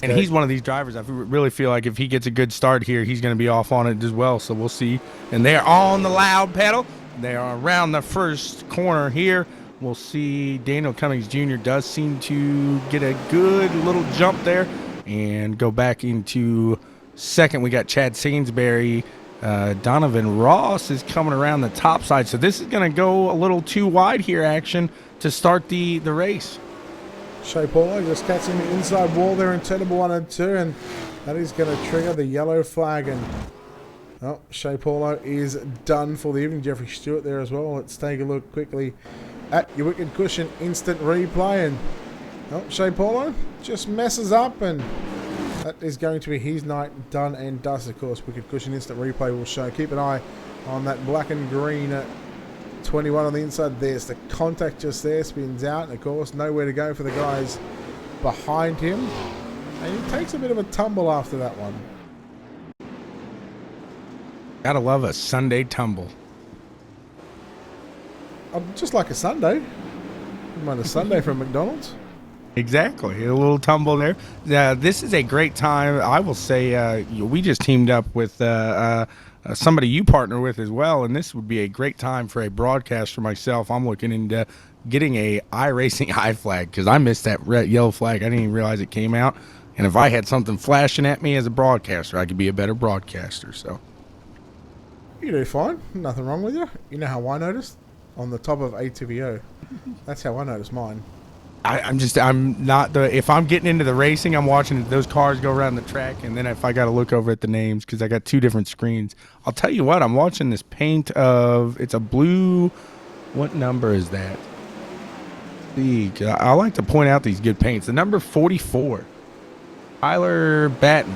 And he's one of these drivers. I really feel like if he gets a good start here, he's going to be off on it as well. So we'll see. And they're on the loud pedal. They are around the first corner here. We'll see Daniel Cummings Jr. does seem to get a good little jump there and go back into second. We got Chad Sainsbury. Donovan Ross is coming around the top side. So this is going to go a little too wide here, action, to start the race. Shea Paulo just catching the inside wall there in turn number 1 and 2, and that is going to trigger the yellow flag. And Shea Paulo is done for the evening. Jeffrey Stewart there as well. Let's take a look quickly at your Wicked Cushion instant replay. And Shea Paulo just messes up, and that is going to be his night done and dusted. Of course, Wicked Cushion instant replay will show. Keep an eye on that black and green 21 on the inside. There's the contact just there, spins out, and of course nowhere to go for the guys behind him, and he takes a bit of a tumble after that one. Gotta love a Sunday tumble. Just like a Sunday. You mind a Sunday from McDonald's? Exactly, a little tumble there. This is a great time. I will say we just teamed up with somebody you partner with as well, and this would be a great time for a broadcast for myself. I'm looking into getting a iRacing I flag because I missed that yellow flag. I didn't even realize it came out, and if I had something flashing at me as a broadcaster, I could be a better broadcaster. So you do fine, nothing wrong with you. You know how I noticed? On the top of ATVO. That's how I noticed mine. I'm not if I'm getting into the racing, I'm watching those cars go around the track, and then if I got to look over at the names because I got 2 different screens. I'll tell you what, I'm watching this paint of, it's a blue, what number is that? I like to point out these good paints. The number 44, Tyler Batten.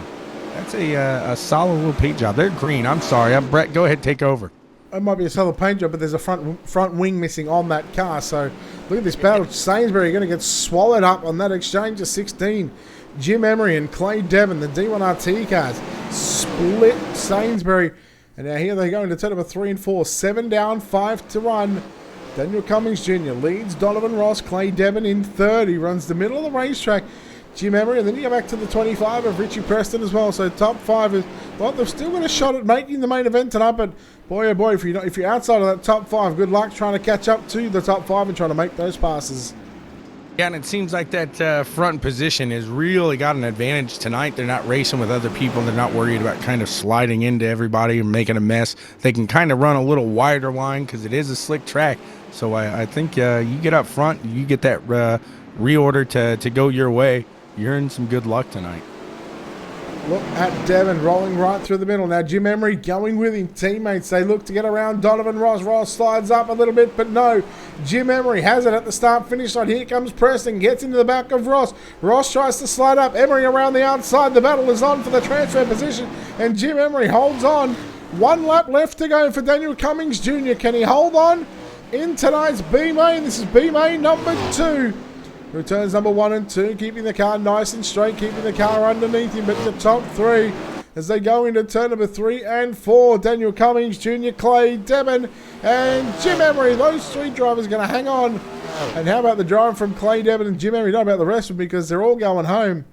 That's a solid little paint job. They're green. I'm sorry. Brett, go ahead, take over. It might be a solid paint job, but there's a front wing missing on that car. So look at this battle. Sainsbury going to get swallowed up on that exchange of 16. Jim Emery and Clay Devon, the D1RT cars, split Sainsbury. And now here they go into turn number 3 and 4. 7 down, 5 to 1. Daniel Cummings Jr. leads Donovan Ross. Clay Devon in third. He runs the middle of the racetrack. Jim Emery, and then you go back to the 25 of Richie Preston as well. So top 5 is, well, they've still got a shot at making the main event tonight, but boy, oh boy, if you're outside of that top 5, good luck trying to catch up to the top 5 and trying to make those passes. Yeah, and it seems like that front position has really got an advantage tonight. They're not racing with other people. They're not worried about kind of sliding into everybody and making a mess. They can kind of run a little wider line because it is a slick track. So I think you get up front, you get that reorder to go your way. You're in some good luck tonight. Look at Devon rolling right through the middle. Now Jim Emery going with him. Teammates, they look to get around Donovan Ross. Ross slides up a little bit, but no. Jim Emery has it at the start-finish line. Here comes Preston, gets into the back of Ross. Ross tries to slide up. Emery around the outside. The battle is on for the transfer position, and Jim Emery holds on. 1 lap left to go for Daniel Cummings Jr. Can he hold on in tonight's B-Main? This is B-Main number 2. Returns number 1 and 2, keeping the car nice and straight, keeping the car underneath him, but the top 3 as they go into turn number 3 and 4. Daniel Cummings Jr., Clay, Devon, and Jim Emery. Those 3 drivers are going to hang on. And how about the driver from Clay, Devon, and Jim Emery? Not about the rest of them because they're all going home.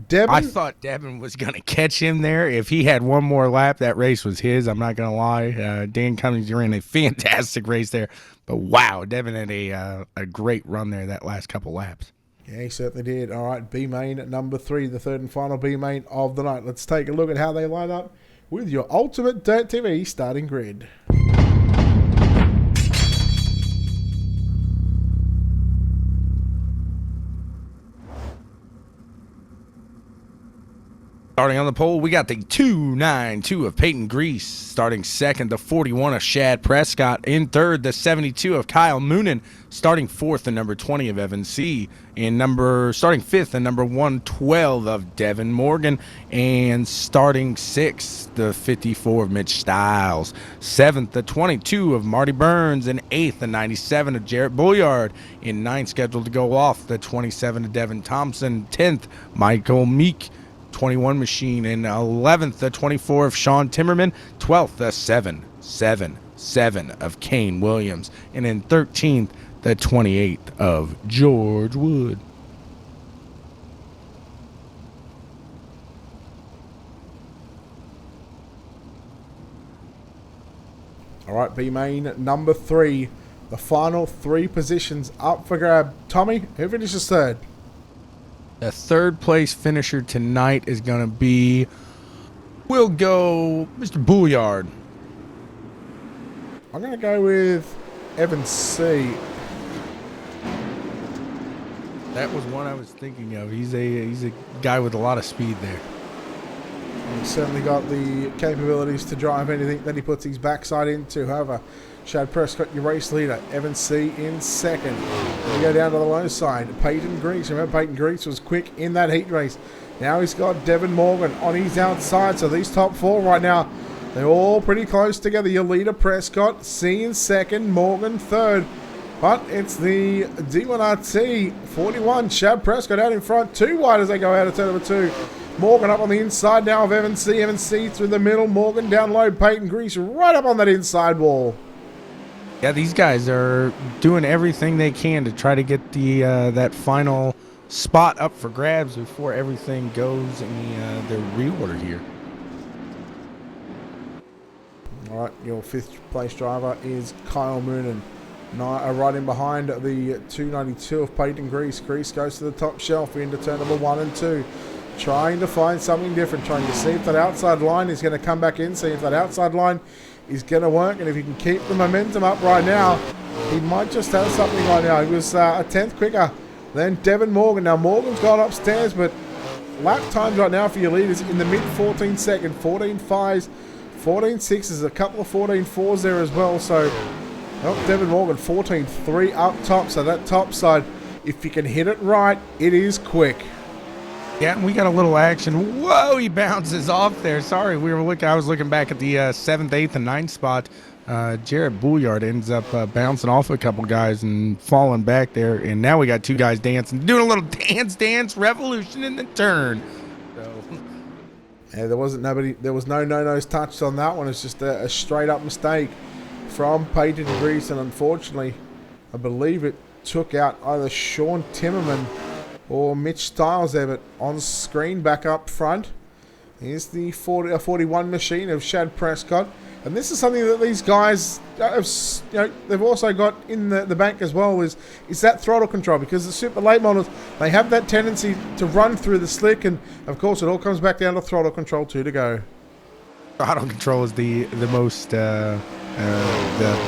Devon, I thought Devon was going to catch him there. If he had one more lap, that race was his. I'm not going to lie. Dan Cummings ran a fantastic race there. But wow, Devon had a great run there that last couple laps. Yeah, he certainly did. All right, B-Main at number 3, the third and final B-Main of the night. Let's take a look at how they line up with your Ultimate Dirt TV starting grid. Starting on the pole, we got the 292 of Peyton Grease. Starting second, the 41 of Shad Prescott. In third, the 72 of Kyle Moonen. Starting fourth, the number 20 of Evan C. And starting fifth, the number 112 of Devin Morgan. And starting sixth, the 54 of Mitch Stiles. Seventh, the 22 of Marty Burns. And eighth, the 97 of Jarrett Bulliard. In ninth, scheduled to go off, the 27 of Devin Thompson. 10th, Michael Meek. 21 Machine, and 11th, the 24 of Sean Timmerman, 12th, the 777 of Kane Williams, and in 13th, the 28th of George Wood. All right, B-Main number 3, the final 3 positions up for grab. Tommy, who finishes third? The third place finisher tonight is going to be, we'll go Mr. Bulliard. I'm going to go with Evan C. That was one I was thinking of. He's a guy with a lot of speed there. He's certainly got the capabilities to drive anything that he puts his backside into. However, Shad Prescott, your race leader. Evan C. in second. We go down to the low side. Peyton Grease. Remember, Peyton Grease was quick in that heat race. Now he's got Devin Morgan on his outside. So these top 4 right now, they're all pretty close together. Your leader, Prescott, C in second, Morgan third. But it's the D1RT 41. Shad Prescott out in front. 2 wide as they go out of turn number 2. Morgan up on the inside now of Evan C. Evan C. through the middle. Morgan down low. Peyton Grease right up on that inside wall. Yeah, these guys are doing everything they can to try to get the that final spot up for grabs before everything goes in the reorder here. All right, your 5th place driver is Kyle Moonen. Right in behind the 292 of Peyton Grease. Grease goes to the top shelf into turn number 1 and 2. Trying to find something different, trying to see if that outside line is going to come back in, see if that outside line is going to work, and if he can keep the momentum up right now, he might just have something right now. He was a 10th quicker than Devin Morgan. Now, Morgan's gone upstairs, but lap times right now for your leaders in the mid-14 second, 14.5s, 14.6s, a couple of 14.4s there as well, so Devin Morgan 14.3 up top, so that top side, if you can hit it right, it is quick. Yeah, and we got a little action. Whoa, he bounces off there. Sorry, I was looking back at the 7th, 8th, and 9th spot. Jarrett Bulliard ends up bouncing off a couple guys and falling back there. And now we got 2 guys dancing, doing a little dance revolution in the turn. So. Yeah, there was no no-nos touched on that one. It's just a straight-up mistake from Peyton Grease, and unfortunately, I believe it took out either Sean Timmerman or Mitch Styles there, but on screen back up front is the 41 machine of Shad Prescott. And this is something that these guys have, they've also got in the bank as well, is that throttle control, because the super late models, they have that tendency to run through the slick, and of course it all comes back down to throttle control 2 to go. Throttle control is the most the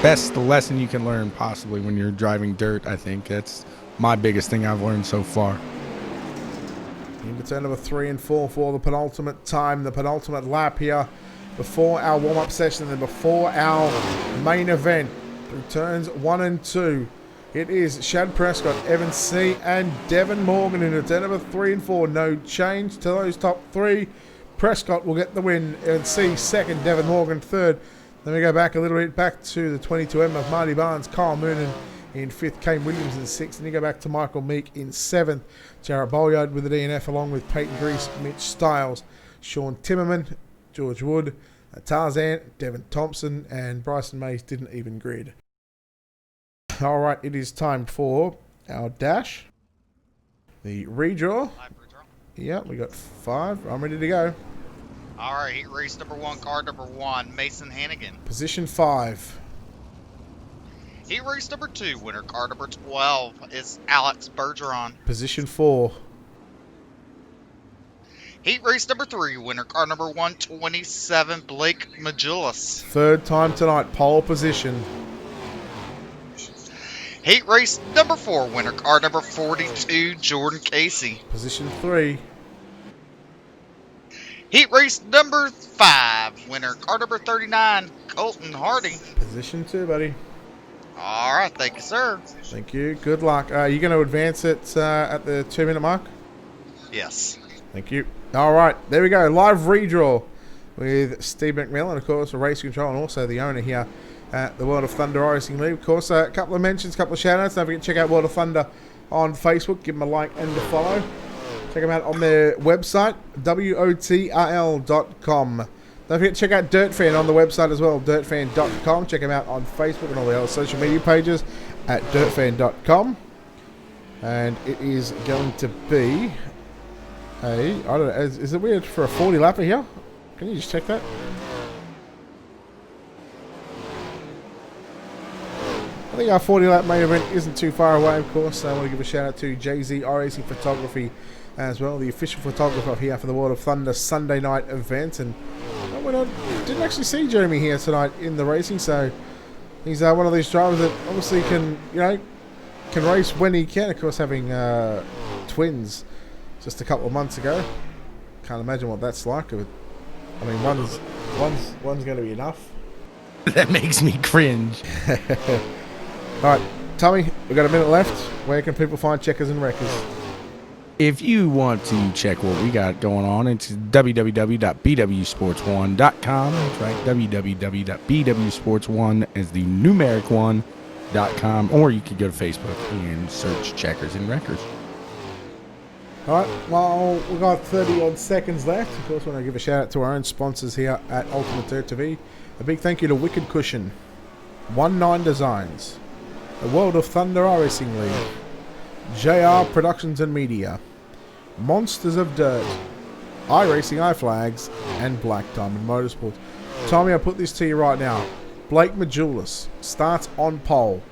best lesson you can learn possibly when you're driving dirt. I think that's my biggest thing I've learned so far. Into turn number 3 and 4 for the penultimate time, the penultimate lap here before our warm-up session and before our main event. Through turns 1 and 2, it is Shad Prescott, Evan C, and Devin Morgan into turn number 3 and 4. No change to those top 3. Prescott will get the win. Evan C second, Devin Morgan third. Then we go back a little bit, back to the 22M of Marty Barnes, Kyle Moonen in 5th, Kane Williams in 6th, and you go back to Michael Meek in 7th. Jarrett Bolyard with the DNF, along with Peyton Grease, Mitch Styles, Sean Timmerman, George Wood, Tarzan, Devin Thompson, and Bryson Mays didn't even grid. Alright, it is time for our dash. The redraw. Yeah, we got 5. I'm ready to go. Alright, heat race number 1, car number 1, Mason Hannigan. Position 5. Heat race number 2, winner car number 12 is Alex Bergeron. Position 4. Heat race number 3, winner car number 127, Blake Majulis. Third time tonight, pole position. Heat race number 4, winner car number 42, Jordan Casey. Position 3. Heat race number 5, winner car number 39, Colton Hardy. Position 2, buddy. Alright, thank you, sir. Thank you. Good luck. Are you going to advance it at the 2-minute mark? Yes. Thank you. All right, there we go. Live redraw with Steve McMillan, of course, the race control, and also the owner here at the World of Thunder Racing League. Of course, a couple of mentions, a couple of shout-outs. Don't forget to check out World of Thunder on Facebook. Give them a like and a follow. Check them out on their website, WOTRL.com. Don't forget to check out DirtFan on the website as well, dirtfan.com. Check them out on Facebook and all the other social media pages at dirtfan.com. And it is going to be I don't know, is it weird for a 40 lapper here? Can you just check that? I think our 40 lap main event isn't too far away, of course. I want to give a shout out to Jay-Z iRacing Photography as well, the official photographer here for the World of Thunder Sunday night event. And I didn't actually see Jeremy here tonight in the racing, so he's one of these drivers that obviously can race when he can. Of course, having twins just a couple of months ago, can't imagine what that's like. I mean, one's going to be enough. That makes me cringe. All right, Tommy, we've got a minute left. Where can people find Checkers and Wreckers? If you want to check what we got going on, it's www.bwsports1.com. That's right, www.bwsports1 as the numeric 1.com, or you could go to Facebook and search Checkers and Wreckers. All right, well, we've got 30-odd seconds left. Of course, I want to give a shout-out to our own sponsors here at Ultimate Dirt TV. A big thank you to Wicked Cushion, 19 Designs, the World of Thunder Racing League, JR Productions and Media, Monsters of Dirt, iRacing iFlags, and Black Diamond Motorsports. Tommy, I'll put this to you right now. Blake Majulis starts on pole.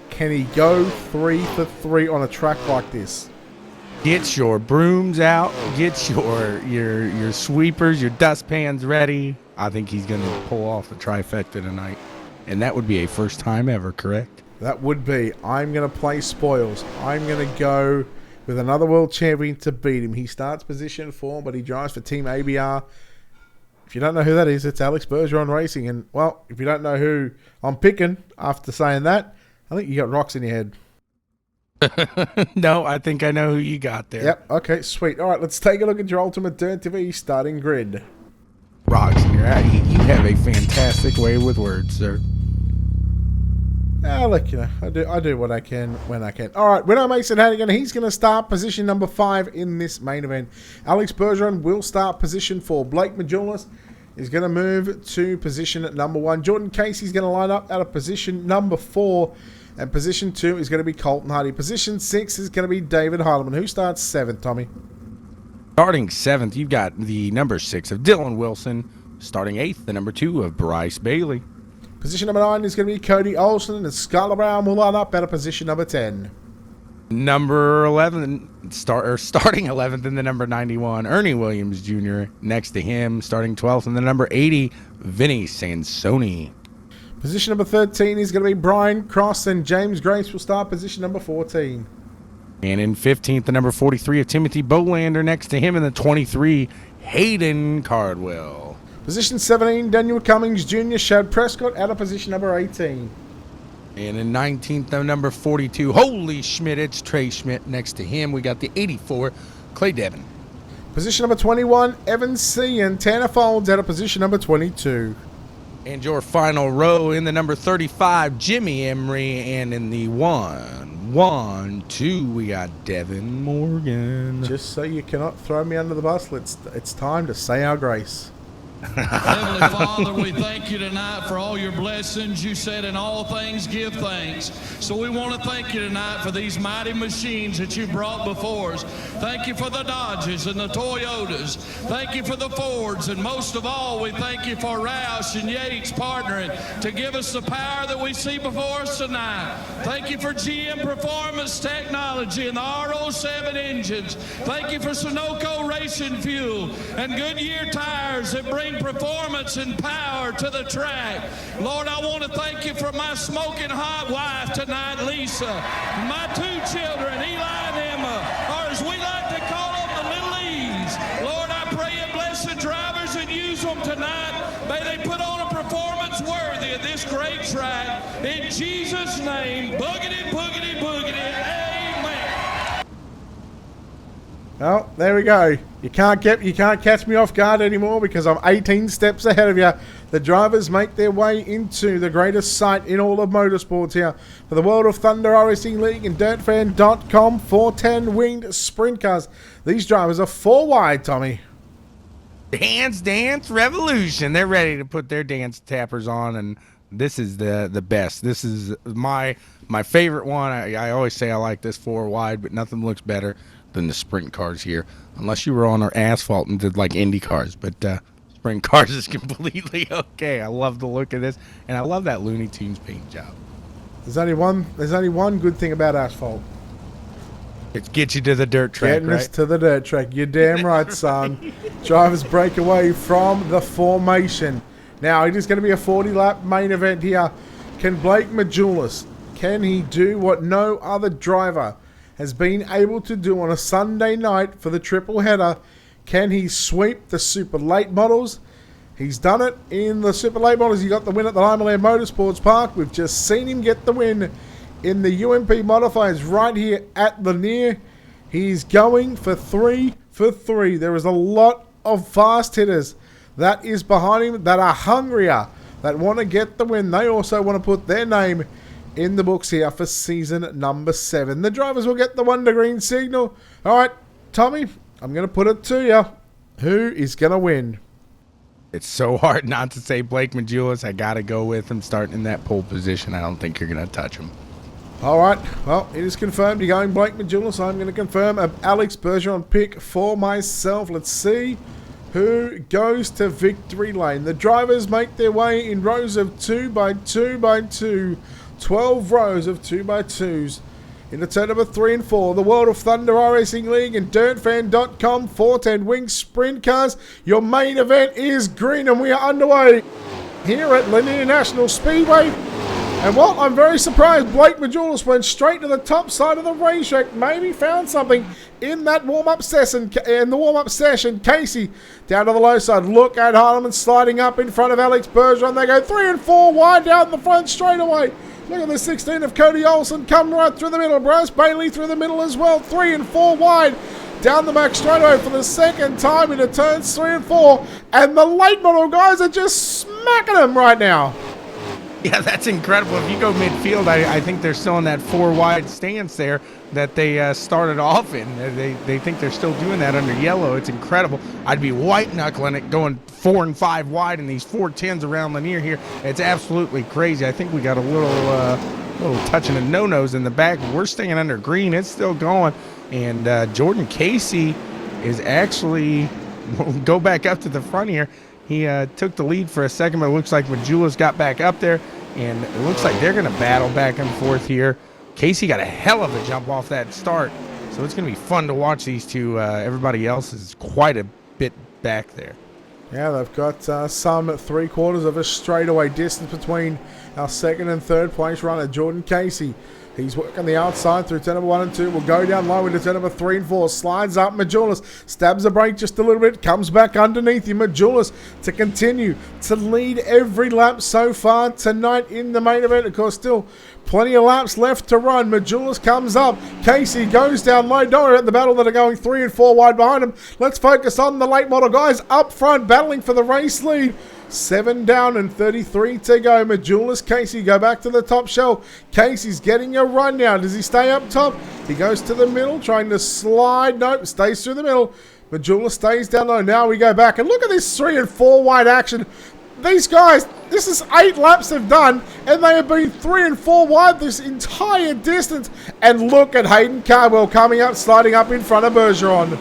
Can he go 3 for 3 on a track like this? Get your brooms out. Get your sweepers, your dustpans ready. I think he's going to pull off the trifecta tonight. And that would be a first time ever, correct? That would be. I'm going to play spoils. I'm going to go with another world champion to beat him. He starts position 4, but he drives for Team ABR. If you don't know who that is, it's Alex Bergeron Racing. And, well, if you don't know who I'm picking after saying that, I think you got rocks in your head. No, I think I know who you got there. Yep, okay, sweet. All right, let's take a look at your Ultimate Dirt TV starting grid. Rocks in your head. You have a fantastic way with words, sir. Look, I do what I can when I can. All right, winner Mason Hannigan, he's going to start position number 5 in this main event. Alex Bergeron will start position 4. Blake Majulis is going to move to position at number 1. Jordan Casey's going to line up out of position number 4. And position 2 is going to be Colton Hardy. Position 6 is going to be David Heileman. Who starts 7th, Tommy? Starting 7th, you've got the number 6 of Dylan Wilson. Starting 8th, the number 2 of Bryce Bailey. Position number 9 is going to be Cody Olsen, and Scarlett Brown will line up at a position number 10. Number 11, starting 11th in the number 91, Ernie Williams Jr. Next to him, starting 12th in the number 80, Vinny Sansoni. Position number 13 is going to be Brian Cross, and James Grace will start position number 14. And in 15th, the number 43 of Timothy Bolander. Next to him in the 23, Hayden Cardwell. Position 17, Daniel Cummings Jr., Shad Prescott out of position number 18. And in 19th, the number 42, holy Schmidt, it's Trey Schmidt. Next to him, we got the 84, Clay Devon. Position number 21, Evan C. and Tanner Folds out of position number 22. And your final row in the number 35, Jimmy Emery. And in the 1, 2, we got Devin Morgan. Just so you cannot throw me under the bus, it's time to say our grace. Heavenly Father, we thank you tonight for all your blessings. You said in all things give thanks. So we want to thank you tonight for these mighty machines that you brought before us. Thank you for the Dodges and the Toyotas. Thank you for the Fords. And most of all, we thank you for Roush and Yates partnering to give us the power that we see before us tonight. Thank you for GM Performance Technology and the R07 engines. Thank you for Sunoco Racing Fuel and Goodyear tires that bring performance and power to the track. Lord, I want to thank you for my smoking hot wife tonight, Lisa, my 2 children, Eli and Emma, or as we like to call them, the little E's. Lord, I pray you bless the drivers and use them tonight. May they put on a performance worthy of this great track. In Jesus' name, boogity, boogity, boogity, amen. Oh, there we go. You can't catch me off guard anymore because I'm 18 steps ahead of you. The drivers make their way into the greatest sight in all of motorsports here for the World of Thunder Racing League and DirtFan.com 410 winged sprint cars. These drivers are 4 wide, Tommy. Dance Revolution. They're ready to put their dance tappers on, and this is the best. This is my favorite one. I always say I like this 4 wide, but nothing looks better than the sprint cars here, unless you were on our asphalt and did like Indy cars. But sprint cars is completely okay. I love the look of this, and I love that Looney Tunes paint job. There's only one good thing about asphalt. It gets you to the dirt track, Getting right? us to the dirt track. You're damn right, son. Drivers break away from the formation. Now, it is going to be a 40-lap main event here. Can Blake Majulis, can he do what no other driver has been able to do on a Sunday night for the triple header? Can he sweep the super late models? He's done it in the super late models. He got the win at the Lanier Motorsports Park. We've just seen him get the win in the UMP modifiers right here at Lanier. He's going for 3 for 3. There is a lot of fast hitters that is behind him that are hungrier, that want to get the win. They also want to put their name in the books here for season number 7. The drivers will get the Wonder Green signal. All right, Tommy, I'm going to put it to you. Who is going to win? It's so hard not to say Blake Majulis. I got to go with him starting in that pole position. I don't think you're going to touch him. All right, well, it is confirmed. You're going Blake Majulis. I'm going to confirm Alex Bergeron pick for myself. Let's see who goes to victory lane. The drivers make their way in rows of 2 by 2 by 2. 12 rows of 2 by 2s. In the turn number 3 and 4, the World of Thunder Racing League and DirtFan.com 410 winged sprint cars. Your main event is green, and we are underway here at Lanier National Speedway. And well, I'm very surprised Blake Majulis went straight to the top side of the racetrack. Maybe found something in that warm-up session. Casey down to the low side. Look at Harleman sliding up in front of Alex Bergeron. They go 3 and 4 wide down the front straightaway. Look at the 16 of Cody Olsen come right through the middle. Bryce Bailey through the middle as well. 3 and 4 wide. Down the back straightaway for the second time into turns 3 and 4. And the late model guys are just smacking them right now. Yeah, that's incredible. If you go midfield, I think they're still in that 4 wide stance there that they started off in. They think they're still doing that under yellow. It's incredible. I'd be white knuckling it going 4 and 5 wide in these 410s around Lanier here. It's absolutely crazy. I think we got a little touching of no-nos in the back. We're staying under green. It's still going. And Jordan Casey is actually, we'll go back up to the front here. He took the lead for a second, but it looks like Majula's got back up there. And it looks like they're going to battle back and forth here. Casey got a hell of a jump off that start. So it's going to be fun to watch these two. Everybody else is quite a bit back there. Yeah, they've got some 3/4 of a straightaway distance between our second and third place runner, Jordan Casey. He's working the outside through turn number 1 and 2. Will go down low into turn number 3 and 4. Slides up. Majulis stabs the brake just a little bit. Comes back underneath him. Majulis to continue to lead every lap so far tonight in the main event. Of course, still plenty of laps left to run. Majulis comes up. Casey goes down low. Don't worry about the battle that are going 3 and 4 wide behind him. Let's focus on the late model guys up front battling for the race lead. 7 down and 33 to go. Majulis, Casey go back to the top shelf. Casey's getting a run now. Does he stay up top? He goes to the middle, trying to slide. Nope, stays through the middle. Majulis stays down low. Now we go back. And look at this 3 and 4 wide action. These guys, this is 8 laps they've done, and they have been 3 and 4 wide this entire distance. And look at Hayden Cardwell coming up, sliding up in front of Bergeron.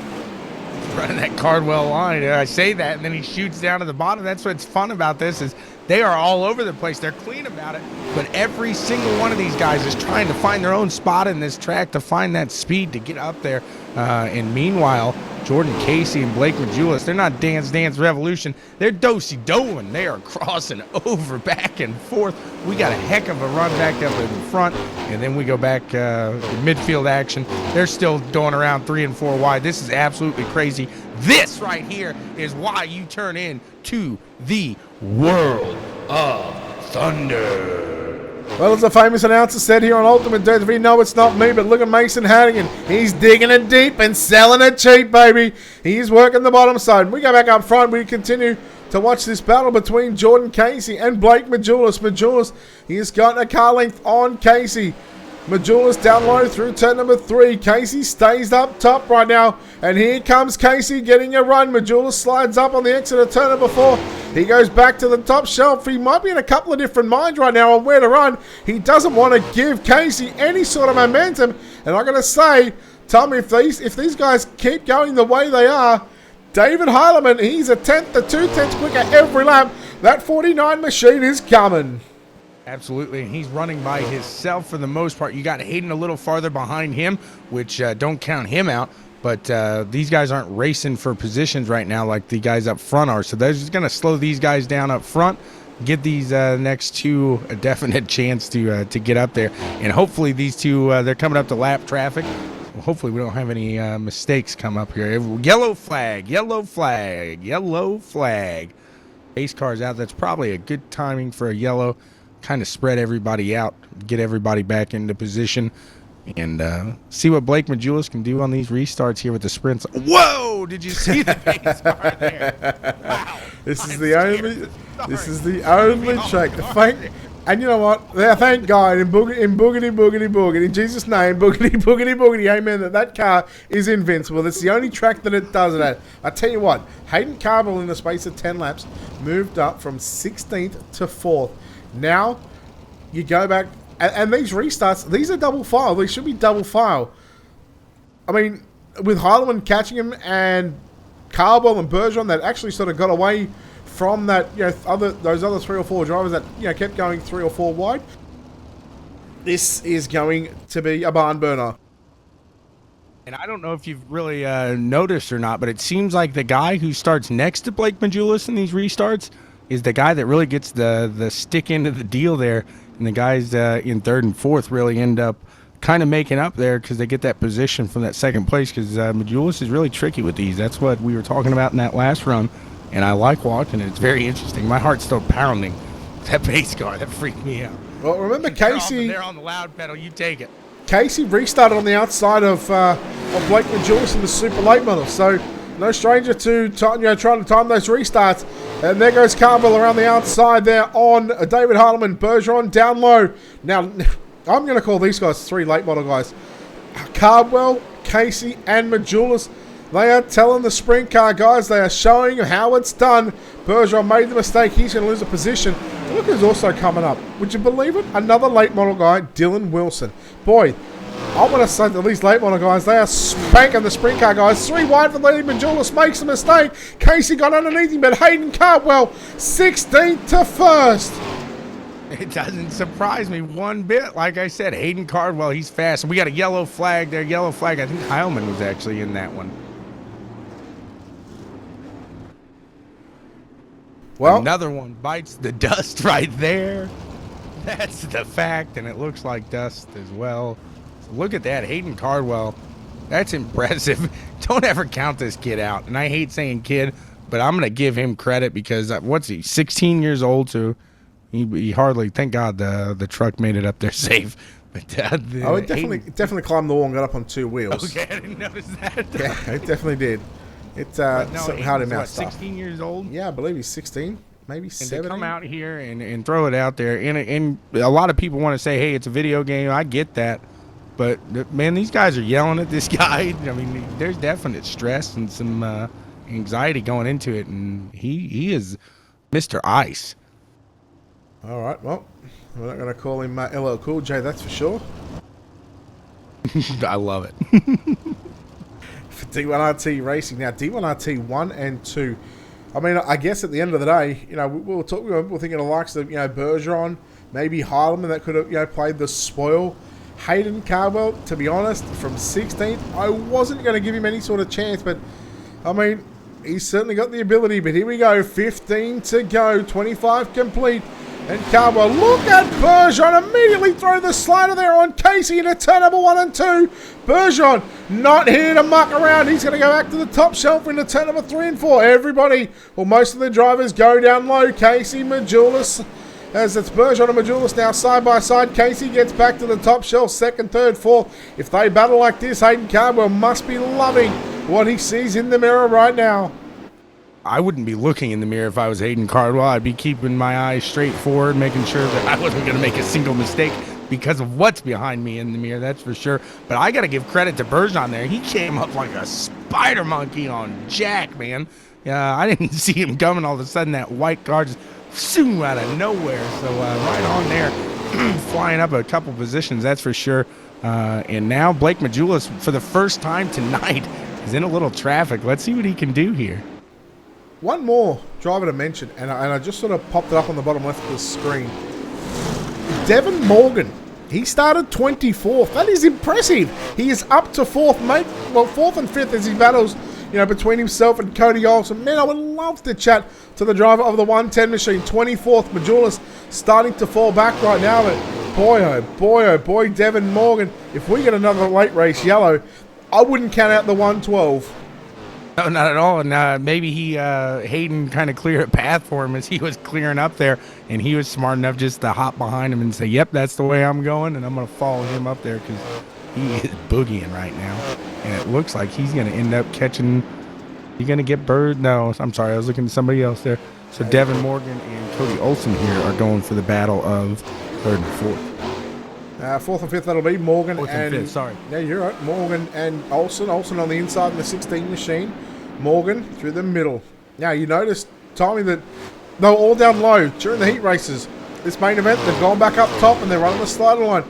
Running that Cardwell line. I say that, and then he shoots down to the bottom. That's what's fun about this is they are all over the place. They're clean about it, but every single one of these guys is trying to find their own spot in this track to find that speed to get up there. And meanwhile, Jordan Casey and Blake Majulis, they're not Dance Dance Revolution. They're do-si-doing. They are crossing over back and forth. We got a heck of a run back up in the front, and then we go back midfield action. They're still going around 3 and 4 wide. This is absolutely crazy. This right here is why you turn in to the World of Thunder. Well, as a famous announcer said here on Ultimate TV, no, it's not me, but look at Mason Hannigan. He's digging it deep and selling it cheap, baby. He's working the bottom side. We go back up front. We continue to watch this battle between Jordan Casey and Blake Majulis. Majulis, he's got a car length on Casey. Majulis down low through turn number 3. Casey stays up top right now. And here comes Casey getting a run. Majulis slides up on the exit of turn number 4. He goes back to the top shelf. He might be in a couple of different minds right now on where to run. He doesn't want to give Casey any sort of momentum. And I'm going to say, Tommy, if these guys keep going the way they are, David Heilemann, he's a 1/10 to 2/10 quicker every lap. That 49 machine is coming. Absolutely, and he's running by himself for the most part. You got Hayden a little farther behind him, which don't count him out. But these guys aren't racing for positions right now like the guys up front are. So they're just going to slow these guys down up front, give these next two a definite chance to get up there. And hopefully these two, they're coming up to lap traffic. Well, hopefully we don't have any mistakes come up here. Yellow flag, yellow flag, yellow flag. Pace car's out. That's probably a good timing for a yellow. Kind of spread everybody out, get everybody back into position, and see what Blake Majulis can do on these restarts here with the sprints. Whoa! Did you see the pace car there? Wow. This is the only track. And you know what? Thank God in boogity, in Jesus' name, boogity, amen, that car is invincible. That's the only track that it does it at. I tell you what, Hayden Cardwell in the space of 10 laps moved up from 16th to 4th. Now, you go back, and these restarts, these are double file. They should be double file. I mean, with Heilemann catching him and Cardwell and Bergeron that actually sort of got away from that, those other 3 or 4 drivers that, kept going 3 or 4 wide. This is going to be a barn burner. And I don't know if you've really noticed or not, but it seems like the guy who starts next to Blake Majulis in these restarts is the guy that really gets the stick into the deal there. And the guys in 3rd and 4th really end up kind of making up there because they get that position from that 2nd place, because Majulis is really tricky with these. That's what we were talking about in that last run, and I like watching it. It's very interesting. My heart's still pounding. That pace car, that freaked me out. Well, remember Casey... They're on the loud pedal. You take it. Casey restarted on the outside of Blake Majulis in the super late model, so... No stranger to trying to time those restarts. And there goes Cardwell around the outside there on David Heilemann. Bergeron down low. Now, I'm going to call these guys 3 late model guys. Cardwell, Casey, and Majulis. They are telling the sprint car guys, they are showing how it's done. Bergeron made the mistake. He's going to lose a position. Look who's also coming up. Would you believe it? Another late model guy, Dylan Wilson. Boy, I want to say that these late model guys, they are spanking the sprint car guys. 3 wide for Lanier. Majulis makes a mistake. Casey got underneath him, but Hayden Cardwell, 16th to 1st. It doesn't surprise me one bit. Like I said, Hayden Cardwell, he's fast. We got a yellow flag there. Yellow flag. I think Heilman was actually in that one. Well, another one bites the dust right there. That's the fact, and it looks like dust as well. So look at that, Hayden Cardwell. That's impressive. Don't ever count this kid out. And I hate saying kid, but I'm going to give him credit because, what's he, 16 years old, so he hardly, thank God the truck made it up there safe. But it definitely climbed the wall and got up on 2 wheels. Okay, I didn't notice that. Yeah, it definitely did. It's something hard him out. 16 years old? Yeah, I believe he's 16, maybe 17. And to come out here and throw it out there, and a lot of people want to say, hey, it's a video game. I get that. But, man, these guys are yelling at this guy. I mean, there's definite stress and some anxiety going into it, and he is Mr. Ice. All right, well, we're not going to call him LL Cool J, that's for sure. I love it. For D1RT Racing. Now, D1RT 1 and 2. I mean, I guess at the end of the day, we were thinking of the likes of, Bergeron, maybe Heilemann that could have, played the spoil. Hayden Cardwell, to be honest, from 16th, I wasn't going to give him any sort of chance, but, I mean, he's certainly got the ability. But here we go, 15 to go, 25 complete. And Cardwell, look at Bergeron immediately throw the slider there on Casey into turn number 1 and 2. Bergeron not here to muck around. He's going to go back to the top shelf into turn number 3 and 4. Everybody, well, most of the drivers go down low. Casey, Majulis, as it's Bergeron and Majulis now side by side. Casey gets back to the top shelf, 2nd, 3rd, 4th. If they battle like this, Hayden Cardwell must be loving what he sees in the mirror right now. I wouldn't be looking in the mirror if I was Hayden Cardwell. I'd be keeping my eyes straight forward, making sure that I wasn't going to make a single mistake because of what's behind me in the mirror, that's for sure. But I got to give credit to Bergeron there. He came up like a spider monkey on Jack, man. I didn't see him coming. All of a sudden, that white car just flew out of nowhere. So right on there, flying up a couple positions, that's for sure. And now Blake Majulis, for the first time tonight, is in a little traffic. Let's see what he can do here. One more driver to mention, and I just sort of popped it up on the bottom left of the screen. Devin Morgan. He started 24th. That is impressive. He is up to 4th, mate. Well, 4th and 5th as he battles, between himself and Cody Olsen. Man, I would love to chat to the driver of the 110 machine. 24th, Majulis starting to fall back right now. But boy, oh boy, Devin Morgan. If we get another late race yellow, I wouldn't count out the 112. No, not at all. And maybe Hayden kind of cleared a path for him as he was clearing up there, and he was smart enough just to hop behind him and say, yep, that's the way I'm going, and I'm going to follow him up there because he is boogieing right now. And it looks like he's going to end up catching – you going to get Bird? No, I'm sorry. I was looking at somebody else there. So Devin Morgan and Cody Olsen here are going for the battle of 3rd and 4th. 4th and 5th, that'll be Morgan 4th and 5th, sorry. Yeah, you're right. Morgan and Olsen. Olsen on the inside in the 16 machine. Morgan through the middle. Now, you noticed, Tommy, that they were all down low during the heat races. This main event, they've gone back up top and they're running the slider line.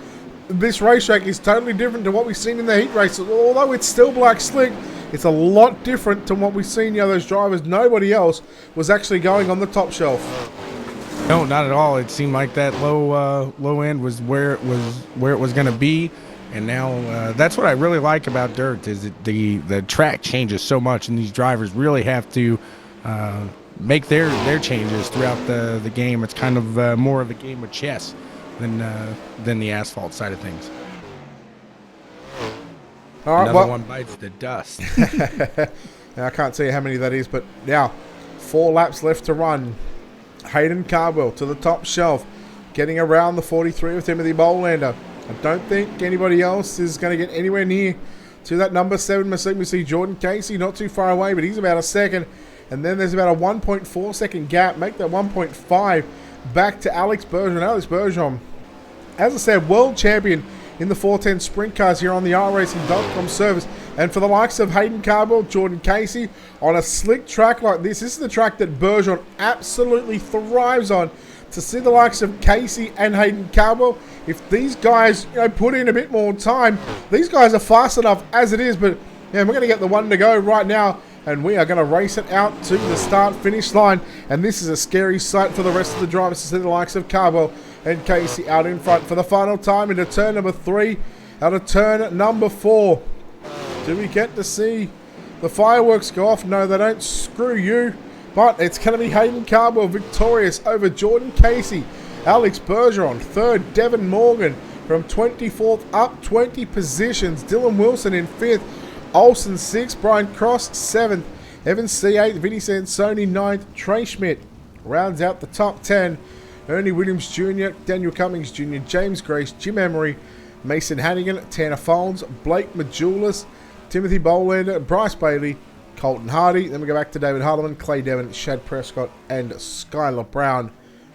This racetrack is totally different to what we've seen in the heat races. Although it's still black slick, it's a lot different to what we've seen. Those drivers, nobody else was actually going on the top shelf. No, not at all. It seemed like that low end was where it was going to be, and now that's what I really like about dirt is that the track changes so much, and these drivers really have to make their changes throughout the game. It's kind of more of a game of chess than the asphalt side of things. All right, Another one bites the dust. Now, I can't tell you how many that is, but now 4 laps left to run. Hayden Cardwell to the top shelf, getting around the 43 with Timothy Bolander. I don't think anybody else is going to get anywhere near to that number 7 machine. We see Jordan Casey not too far away, but he's about a second. And then there's about a 1.4 second gap. Make that 1.5 back to Alex Bergeron. Alex Bergeron, as I said, world champion in the 410 sprint cars here on the iRacing.com service. And for the likes of Hayden Cardwell, Jordan Casey, on a slick track like this is the track that Bergeron absolutely thrives on. To see the likes of Casey and Hayden Cardwell, if these guys put in a bit more time, these guys are fast enough as it is. But we're going to get the one to go right now, and we are going to race it out to the start-finish line. And this is a scary sight for the rest of the drivers to see the likes of Cardwell and Casey out in front for the final time into turn number 3, out of turn number 4. Do we get to see the fireworks go off? No, they don't. Screw you. But it's going to be Hayden Cardwell victorious over Jordan Casey. Alex Bergeron, 3rd. Devin Morgan from 24th up 20 positions. Dylan Wilson in 5th. Olsen 6th. Brian Cross 7th. Evans C8th. Vinny Sansoni 9th. Trey Schmidt rounds out the top 10. Ernie Williams Jr., Daniel Cummings Jr., James Grace, Jim Emery, Mason Hannigan, Tanner Folds, Blake Majulis, Timothy Bolander, Bryce Bailey, Colton Hardy. Then we go back to David Harleman, Clay Devon, Shad Prescott, and Skylar Brown.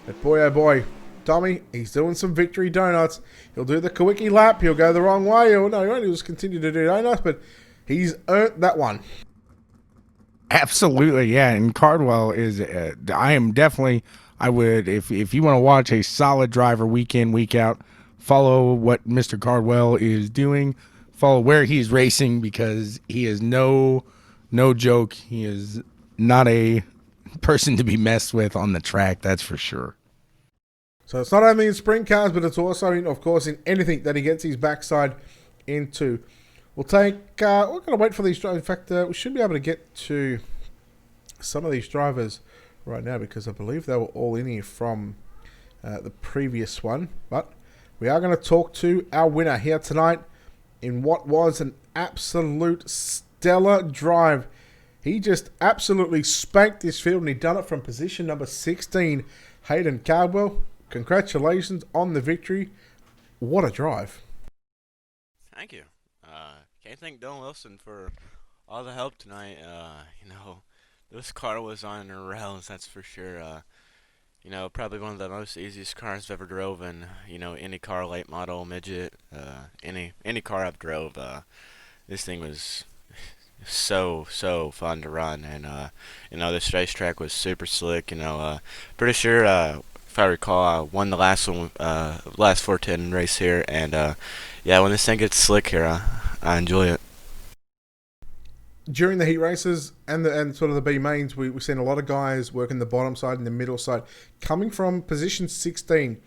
But boy, oh boy, Tommy, he's doing some victory donuts. He'll do the Kawiki lap. He'll go the wrong way. Or no, he'll just continue to do donuts, but he's earned that one. Absolutely, yeah. And Cardwell is, I would, if you want to watch a solid driver week in, week out, follow what Mr. Cardwell is doing. Follow where he's racing, because he is no joke. He is not a person to be messed with on the track, that's for sure. So it's not only in sprint cars, but it's also, of course, in anything that he gets his backside into. We're going to wait for these drivers. In fact, we should be able to get to some of these drivers right now, because I believe they were all in here from the previous one. But we are going to talk to our winner here tonight in what was an absolute stellar drive. He just absolutely spanked this field, and he done it from position number 16. Hayden Cardwell, congratulations on the victory. What a drive. Thank you. Can't thank Dylan Wilson for all the help tonight. This car was on the rails, that's for sure. Probably one of the most easiest cars I've ever drove in, any car, late model, midget, any car I've drove. This thing was so fun to run, and this racetrack was super slick. Pretty sure, if I recall, I won the last one, last 410 race here, and when this thing gets slick here, I enjoy it. During the heat races and sort of the B mains, we've seen a lot of guys working the bottom side and the middle side, coming from position 16.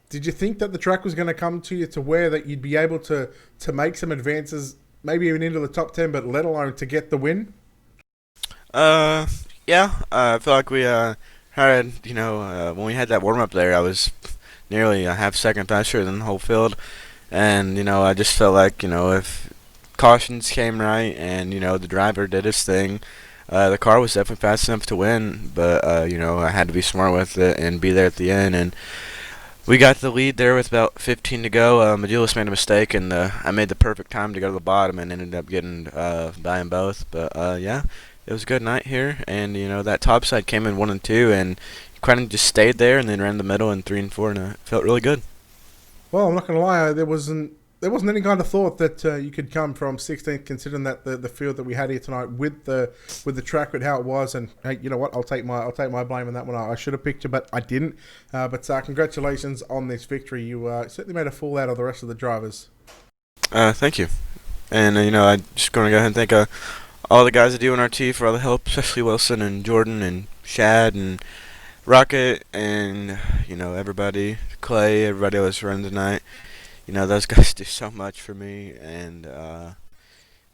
Did you think that the track was going to come to you to where that you'd be able to make some advances, maybe even into the top 10, but let alone to get the win? Yeah. I feel like we had, when we had that warm up there, I was nearly a half second faster than the whole field, and I just felt like if cautions came right and the driver did his thing, the car was definitely fast enough to win, but I had to be smart with it and be there at the end, and we got the lead there with about 15 to go. Majulis made a mistake, and I made the perfect time to go to the bottom and ended up getting by them both. But it was a good night here, and that top side came in 1 and 2, and kind of just stayed there and then ran the middle in 3 and 4, and it felt really good. Well, I'm not going to lie, there wasn't any kind of thought that you could come from 16th, considering that the field that we had here tonight with the track with how it was. And hey, you know what? I'll take my blame on that one. I should have picked you, but I didn't. But congratulations on this victory. You certainly made a fool out of the rest of the drivers. Thank you. And I'm just going to go ahead and thank all the guys at DNRT for all the help, especially Wilson and Jordan and Shad and Rocket and everybody, Clay, everybody that was running tonight. Those guys do so much for me, and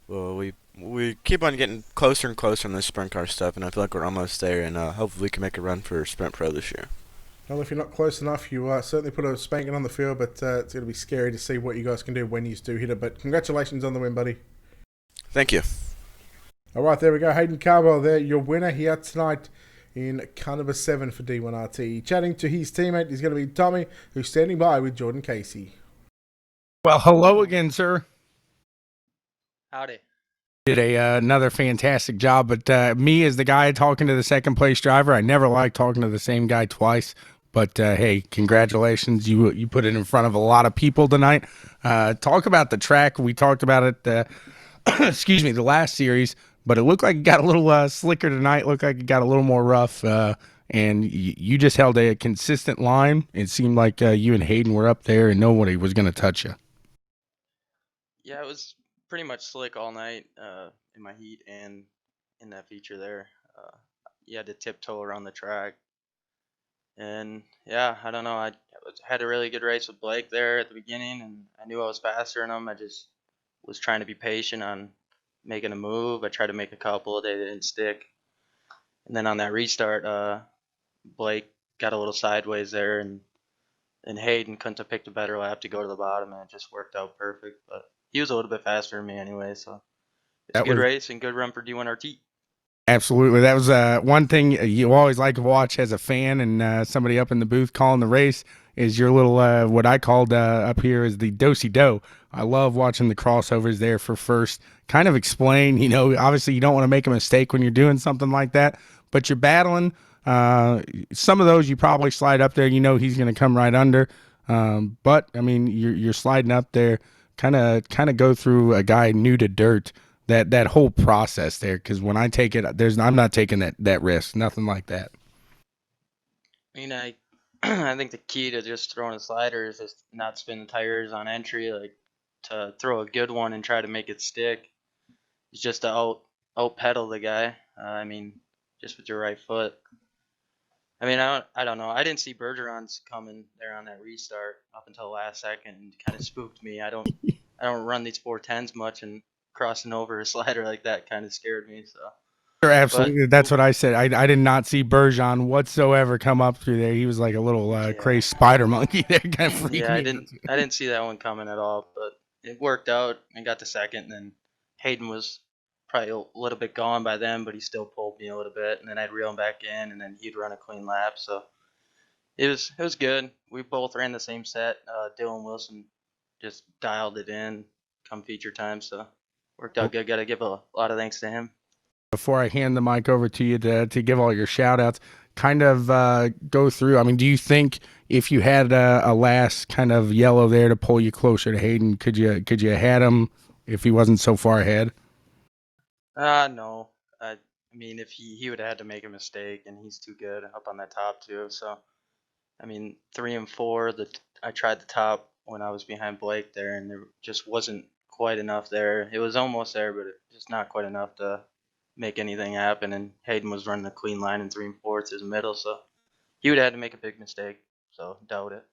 we keep on getting closer and closer on this sprint car stuff, and I feel like we're almost there, and hopefully we can make a run for Sprint Pro this year. Well, if you're not close enough, you certainly put a spanking on the field, but it's going to be scary to see what you guys can do when you do hit it. But congratulations on the win, buddy. Thank you. All right, there we go. Hayden Cardwell there, your winner here tonight in car number 7 for D1RT. Chatting to his teammate is going to be Tommy, who's standing by with Jordan Casey. Well, hello again, sir. Howdy. Did another fantastic job, but me as the guy talking to the second place driver, I never like talking to the same guy twice. But hey, congratulations! You put it in front of a lot of people tonight. Talk about the track. We talked about it excuse me, the last series, but it looked like it got a little slicker tonight. Looked like it got a little more rough, and you just held a consistent line. It seemed like you and Hayden were up there, and nobody was going to touch you. Yeah, it was pretty much slick all night in my heat and in that feature there. You had to tiptoe around the track. And yeah, I don't know. I had a really good race with Blake there at the beginning, and I knew I was faster than him. I just was trying to be patient on making a move. I tried to make a couple, they didn't stick. And then on that restart, Blake got a little sideways there, and Hayden couldn't have picked a better lap to go to the bottom, and it just worked out perfect. But he was a little bit faster than me anyway, so it's a good race and good run for D1RT. Absolutely. That was one thing you always like to watch as a fan, and somebody up in the booth calling the race is your little, what I called up here is the do-si-do. I love watching the crossovers there for first. Kind of explain, obviously you don't want to make a mistake when you're doing something like that, but you're battling. Some of those you probably slide up there, he's going to come right under. But, I mean, you're sliding up there, kind of go through a guy new to dirt. That whole process there, because when I take it, I'm not taking that risk, nothing like that. I mean, I think the key to just throwing a slider is just not spin the tires on entry, like to throw a good one and try to make it stick. It's just to out pedal the guy. I mean, just with your right foot. I mean, I don't know. I didn't see Bergeron's coming there on that restart up until the last second. Kind of spooked me. I don't run these 410s much, and crossing over a slider like that kind of scared me. So Sure, absolutely, that's what I said. I did not see Bergeron whatsoever come up through there. He was like a little crazy spider monkey there, kind of freaking me. I didn't see that one coming at all, but it worked out and got to second. And then Hayden was probably a little bit gone by then, but he still pulled me a little bit, and then I'd reel him back in, and then he'd run a clean lap. So it was good. We both ran the same set. Dylan Wilson just dialed it in come feature time, so worked out good. Got to give a lot of thanks to him. Before I hand the mic over to you to give all your shout outs, kind of go through, I mean, do you think if you had a last kind of yellow there to pull you closer to Hayden, could you have had him if he wasn't so far ahead? No. I mean, if he would have had to make a mistake, and he's too good up on that top too. So, I mean, 3 and 4, I tried the top when I was behind Blake there, and there just wasn't quite enough there. It was almost there, but just not quite enough to make anything happen. And Hayden was running a clean line in 3 and 4 through the middle, so he would have had to make a big mistake. So, doubt it.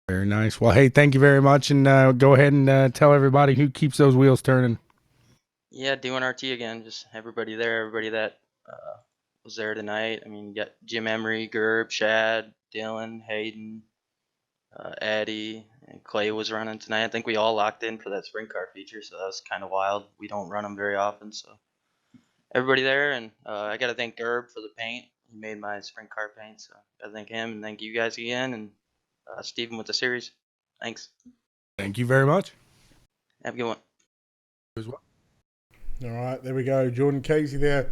Very nice. Well, hey, thank you very much, and go ahead and tell everybody who keeps those wheels turning. Yeah, D1RT again. Just everybody there, everybody that was there tonight. I mean, you got Jim Emery, Gerb, Shad, Dylan, Hayden, Addy, and Clay was running tonight. I think we all locked in for that sprint car feature, so that was kind of wild. We don't run them very often, so everybody there. And I got to thank Gerb for the paint. He made my sprint car paint, so I got to thank him, and thank you guys again, and Steven with the series. Thanks. Thank you very much. Have a good one. All right, there we go. Jordan Casey there.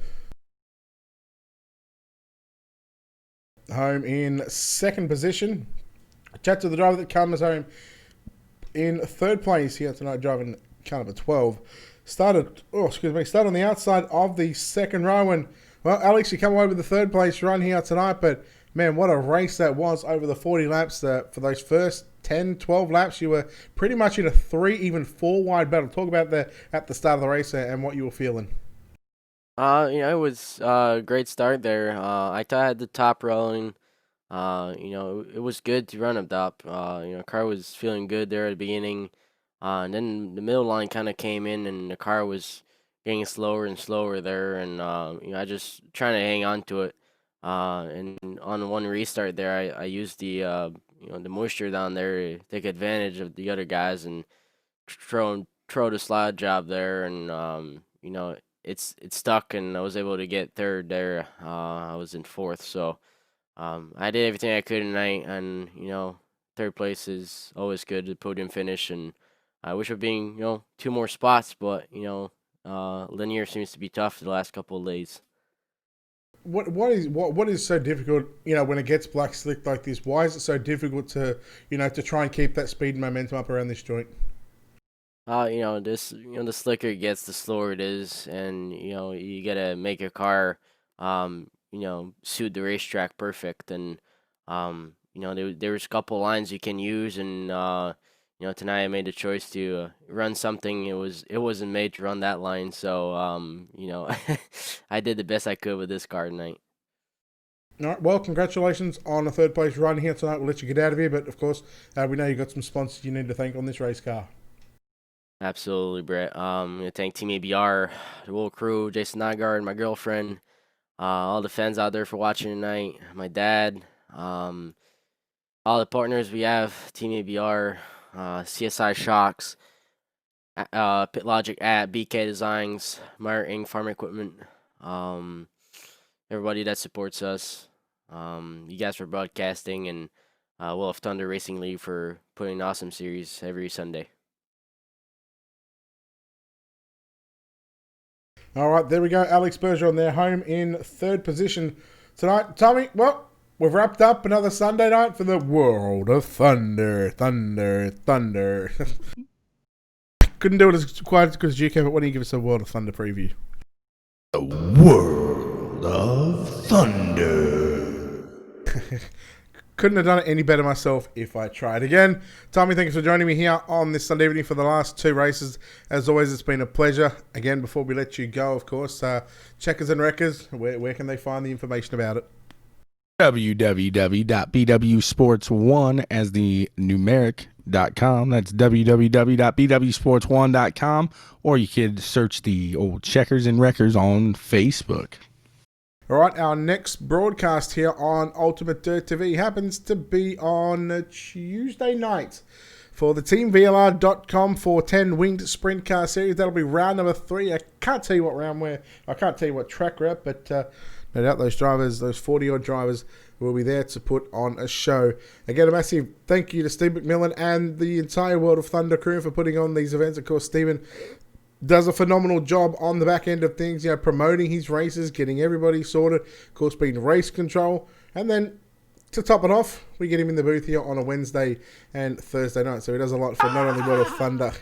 Home in second position. Chat to the driver that comes home in third place here tonight, driving car number 12. Started on the outside of the second row. And, well, Alex, you come away with the third place run here tonight. But, man, what a race that was over the 40 laps. For those first 10, 12 laps, you were pretty much in a 3, even 4 wide battle. Talk about that at the start of the race and what you were feeling. It was a great start there. I thought I had the top rolling. It was good to run up top. Car was feeling good there at the beginning. And then the middle line kind of came in, and the car was getting slower and slower there. And, I just trying to hang on to it. And on one restart there, I used the moisture down there to take advantage of the other guys and throw the slide job there. And, it's stuck, and I was able to get third there. I was in fourth, so I did everything I could tonight, and third place is always good, the podium finish, and I wish of being 2 more spots, but Lanier seems to be tough the last couple of days. What is so difficult, when it gets black slick like this? Why is it so difficult to try and keep that speed and momentum up around this joint? the slicker it gets, the slower it is, and you gotta make your car, suit the racetrack perfect. And there's a couple lines you can use, and tonight I made the choice to run something. It wasn't made to run that line, so I did the best I could with this car tonight. All right, well, congratulations on a third place run here tonight. We'll let you get out of here, but of course, we know you've got some sponsors you need to thank on this race car. Absolutely, Brett. I thank Team ABR, the whole crew, Jason Nygaard, my girlfriend, all the fans out there for watching tonight, my dad, all the partners we have, Team ABR, CSI Shocks, Pit Logic at BK Designs, Meyer Inc. Farm Equipment, everybody that supports us, you guys for broadcasting, and Will of Thunder Racing League for putting an awesome series every Sunday. All right, there we go. Alex Bergeron there, home in third position tonight. Tommy, well, we've wrapped up another Sunday night for the World of Thunder. Couldn't do it as quite as good as you can, but why don't you give us a World of Thunder preview? The World of Thunder. Couldn't have done it any better myself if I tried again. Tommy, thanks for joining me here on this Sunday evening for the last two races. As always, it's been a pleasure. Again, before we let you go, of course, checkers and wreckers, where can they find the information about it? www.bwsports1 as the numeric.com. That's www.bwsports1.com. Or you could search the old checkers and wreckers on Facebook. All right, our next broadcast here on Ultimate Dirt TV happens to be on Tuesday night for the TeamVLR.com 410 Winged Sprint Car Series. That'll be round number 3. I can't tell you what round I can't tell you what track we're at, but no doubt those 40-odd drivers, will be there to put on a show. Again, a massive thank you to Steve McMillan and the entire World of Thunder crew for putting on these events. Of course, Stephen does a phenomenal job on the back end of things, promoting his races, getting everybody sorted, of course, being race control. And then to top it off, we get him in the booth here on a Wednesday and Thursday night. So he does a lot for not only World of Thunder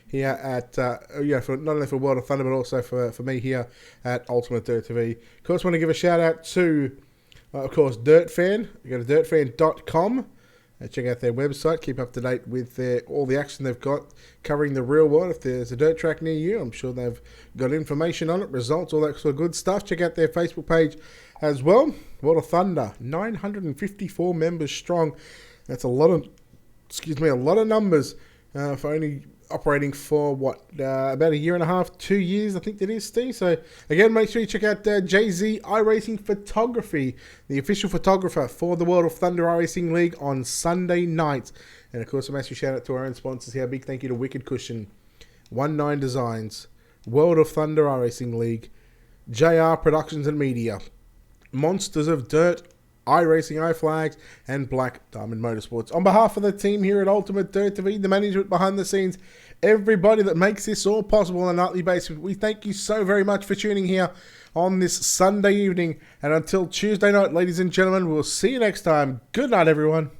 here at, for not only for World of Thunder, but also for me here at Ultimate Dirt TV. Of course, I want to give a shout out to, of course, Dirt Fan. You go to dirtfan.com. Check out their website. Keep up to date with all the action they've got covering the real world. If there's a dirt track near you, I'm sure they've got information on it, results, all that sort of good stuff. Check out their Facebook page as well. World of Thunder, 954 members strong. That's a lot of numbers for only operating for about a year and a half, 2 years, I think that is, Steve. So again, make sure you check out JZ iRacing Photography, the official photographer for the World of Thunder iRacing League on Sunday night. And of course, a massive shout out to our own sponsors here. Big thank you to Wicked Cushion, 19 Designs, World of Thunder iRacing League, JR Productions and Media, Monsters of Dirt, iRacing, iFlags, and Black Diamond Motorsports. On behalf of the team here at Ultimate Dirt TV, the management behind the scenes, everybody that makes this all possible on a nightly basis, we thank you so very much for tuning here on this Sunday evening. And until Tuesday night, ladies and gentlemen, we'll see you next time. Good night, everyone.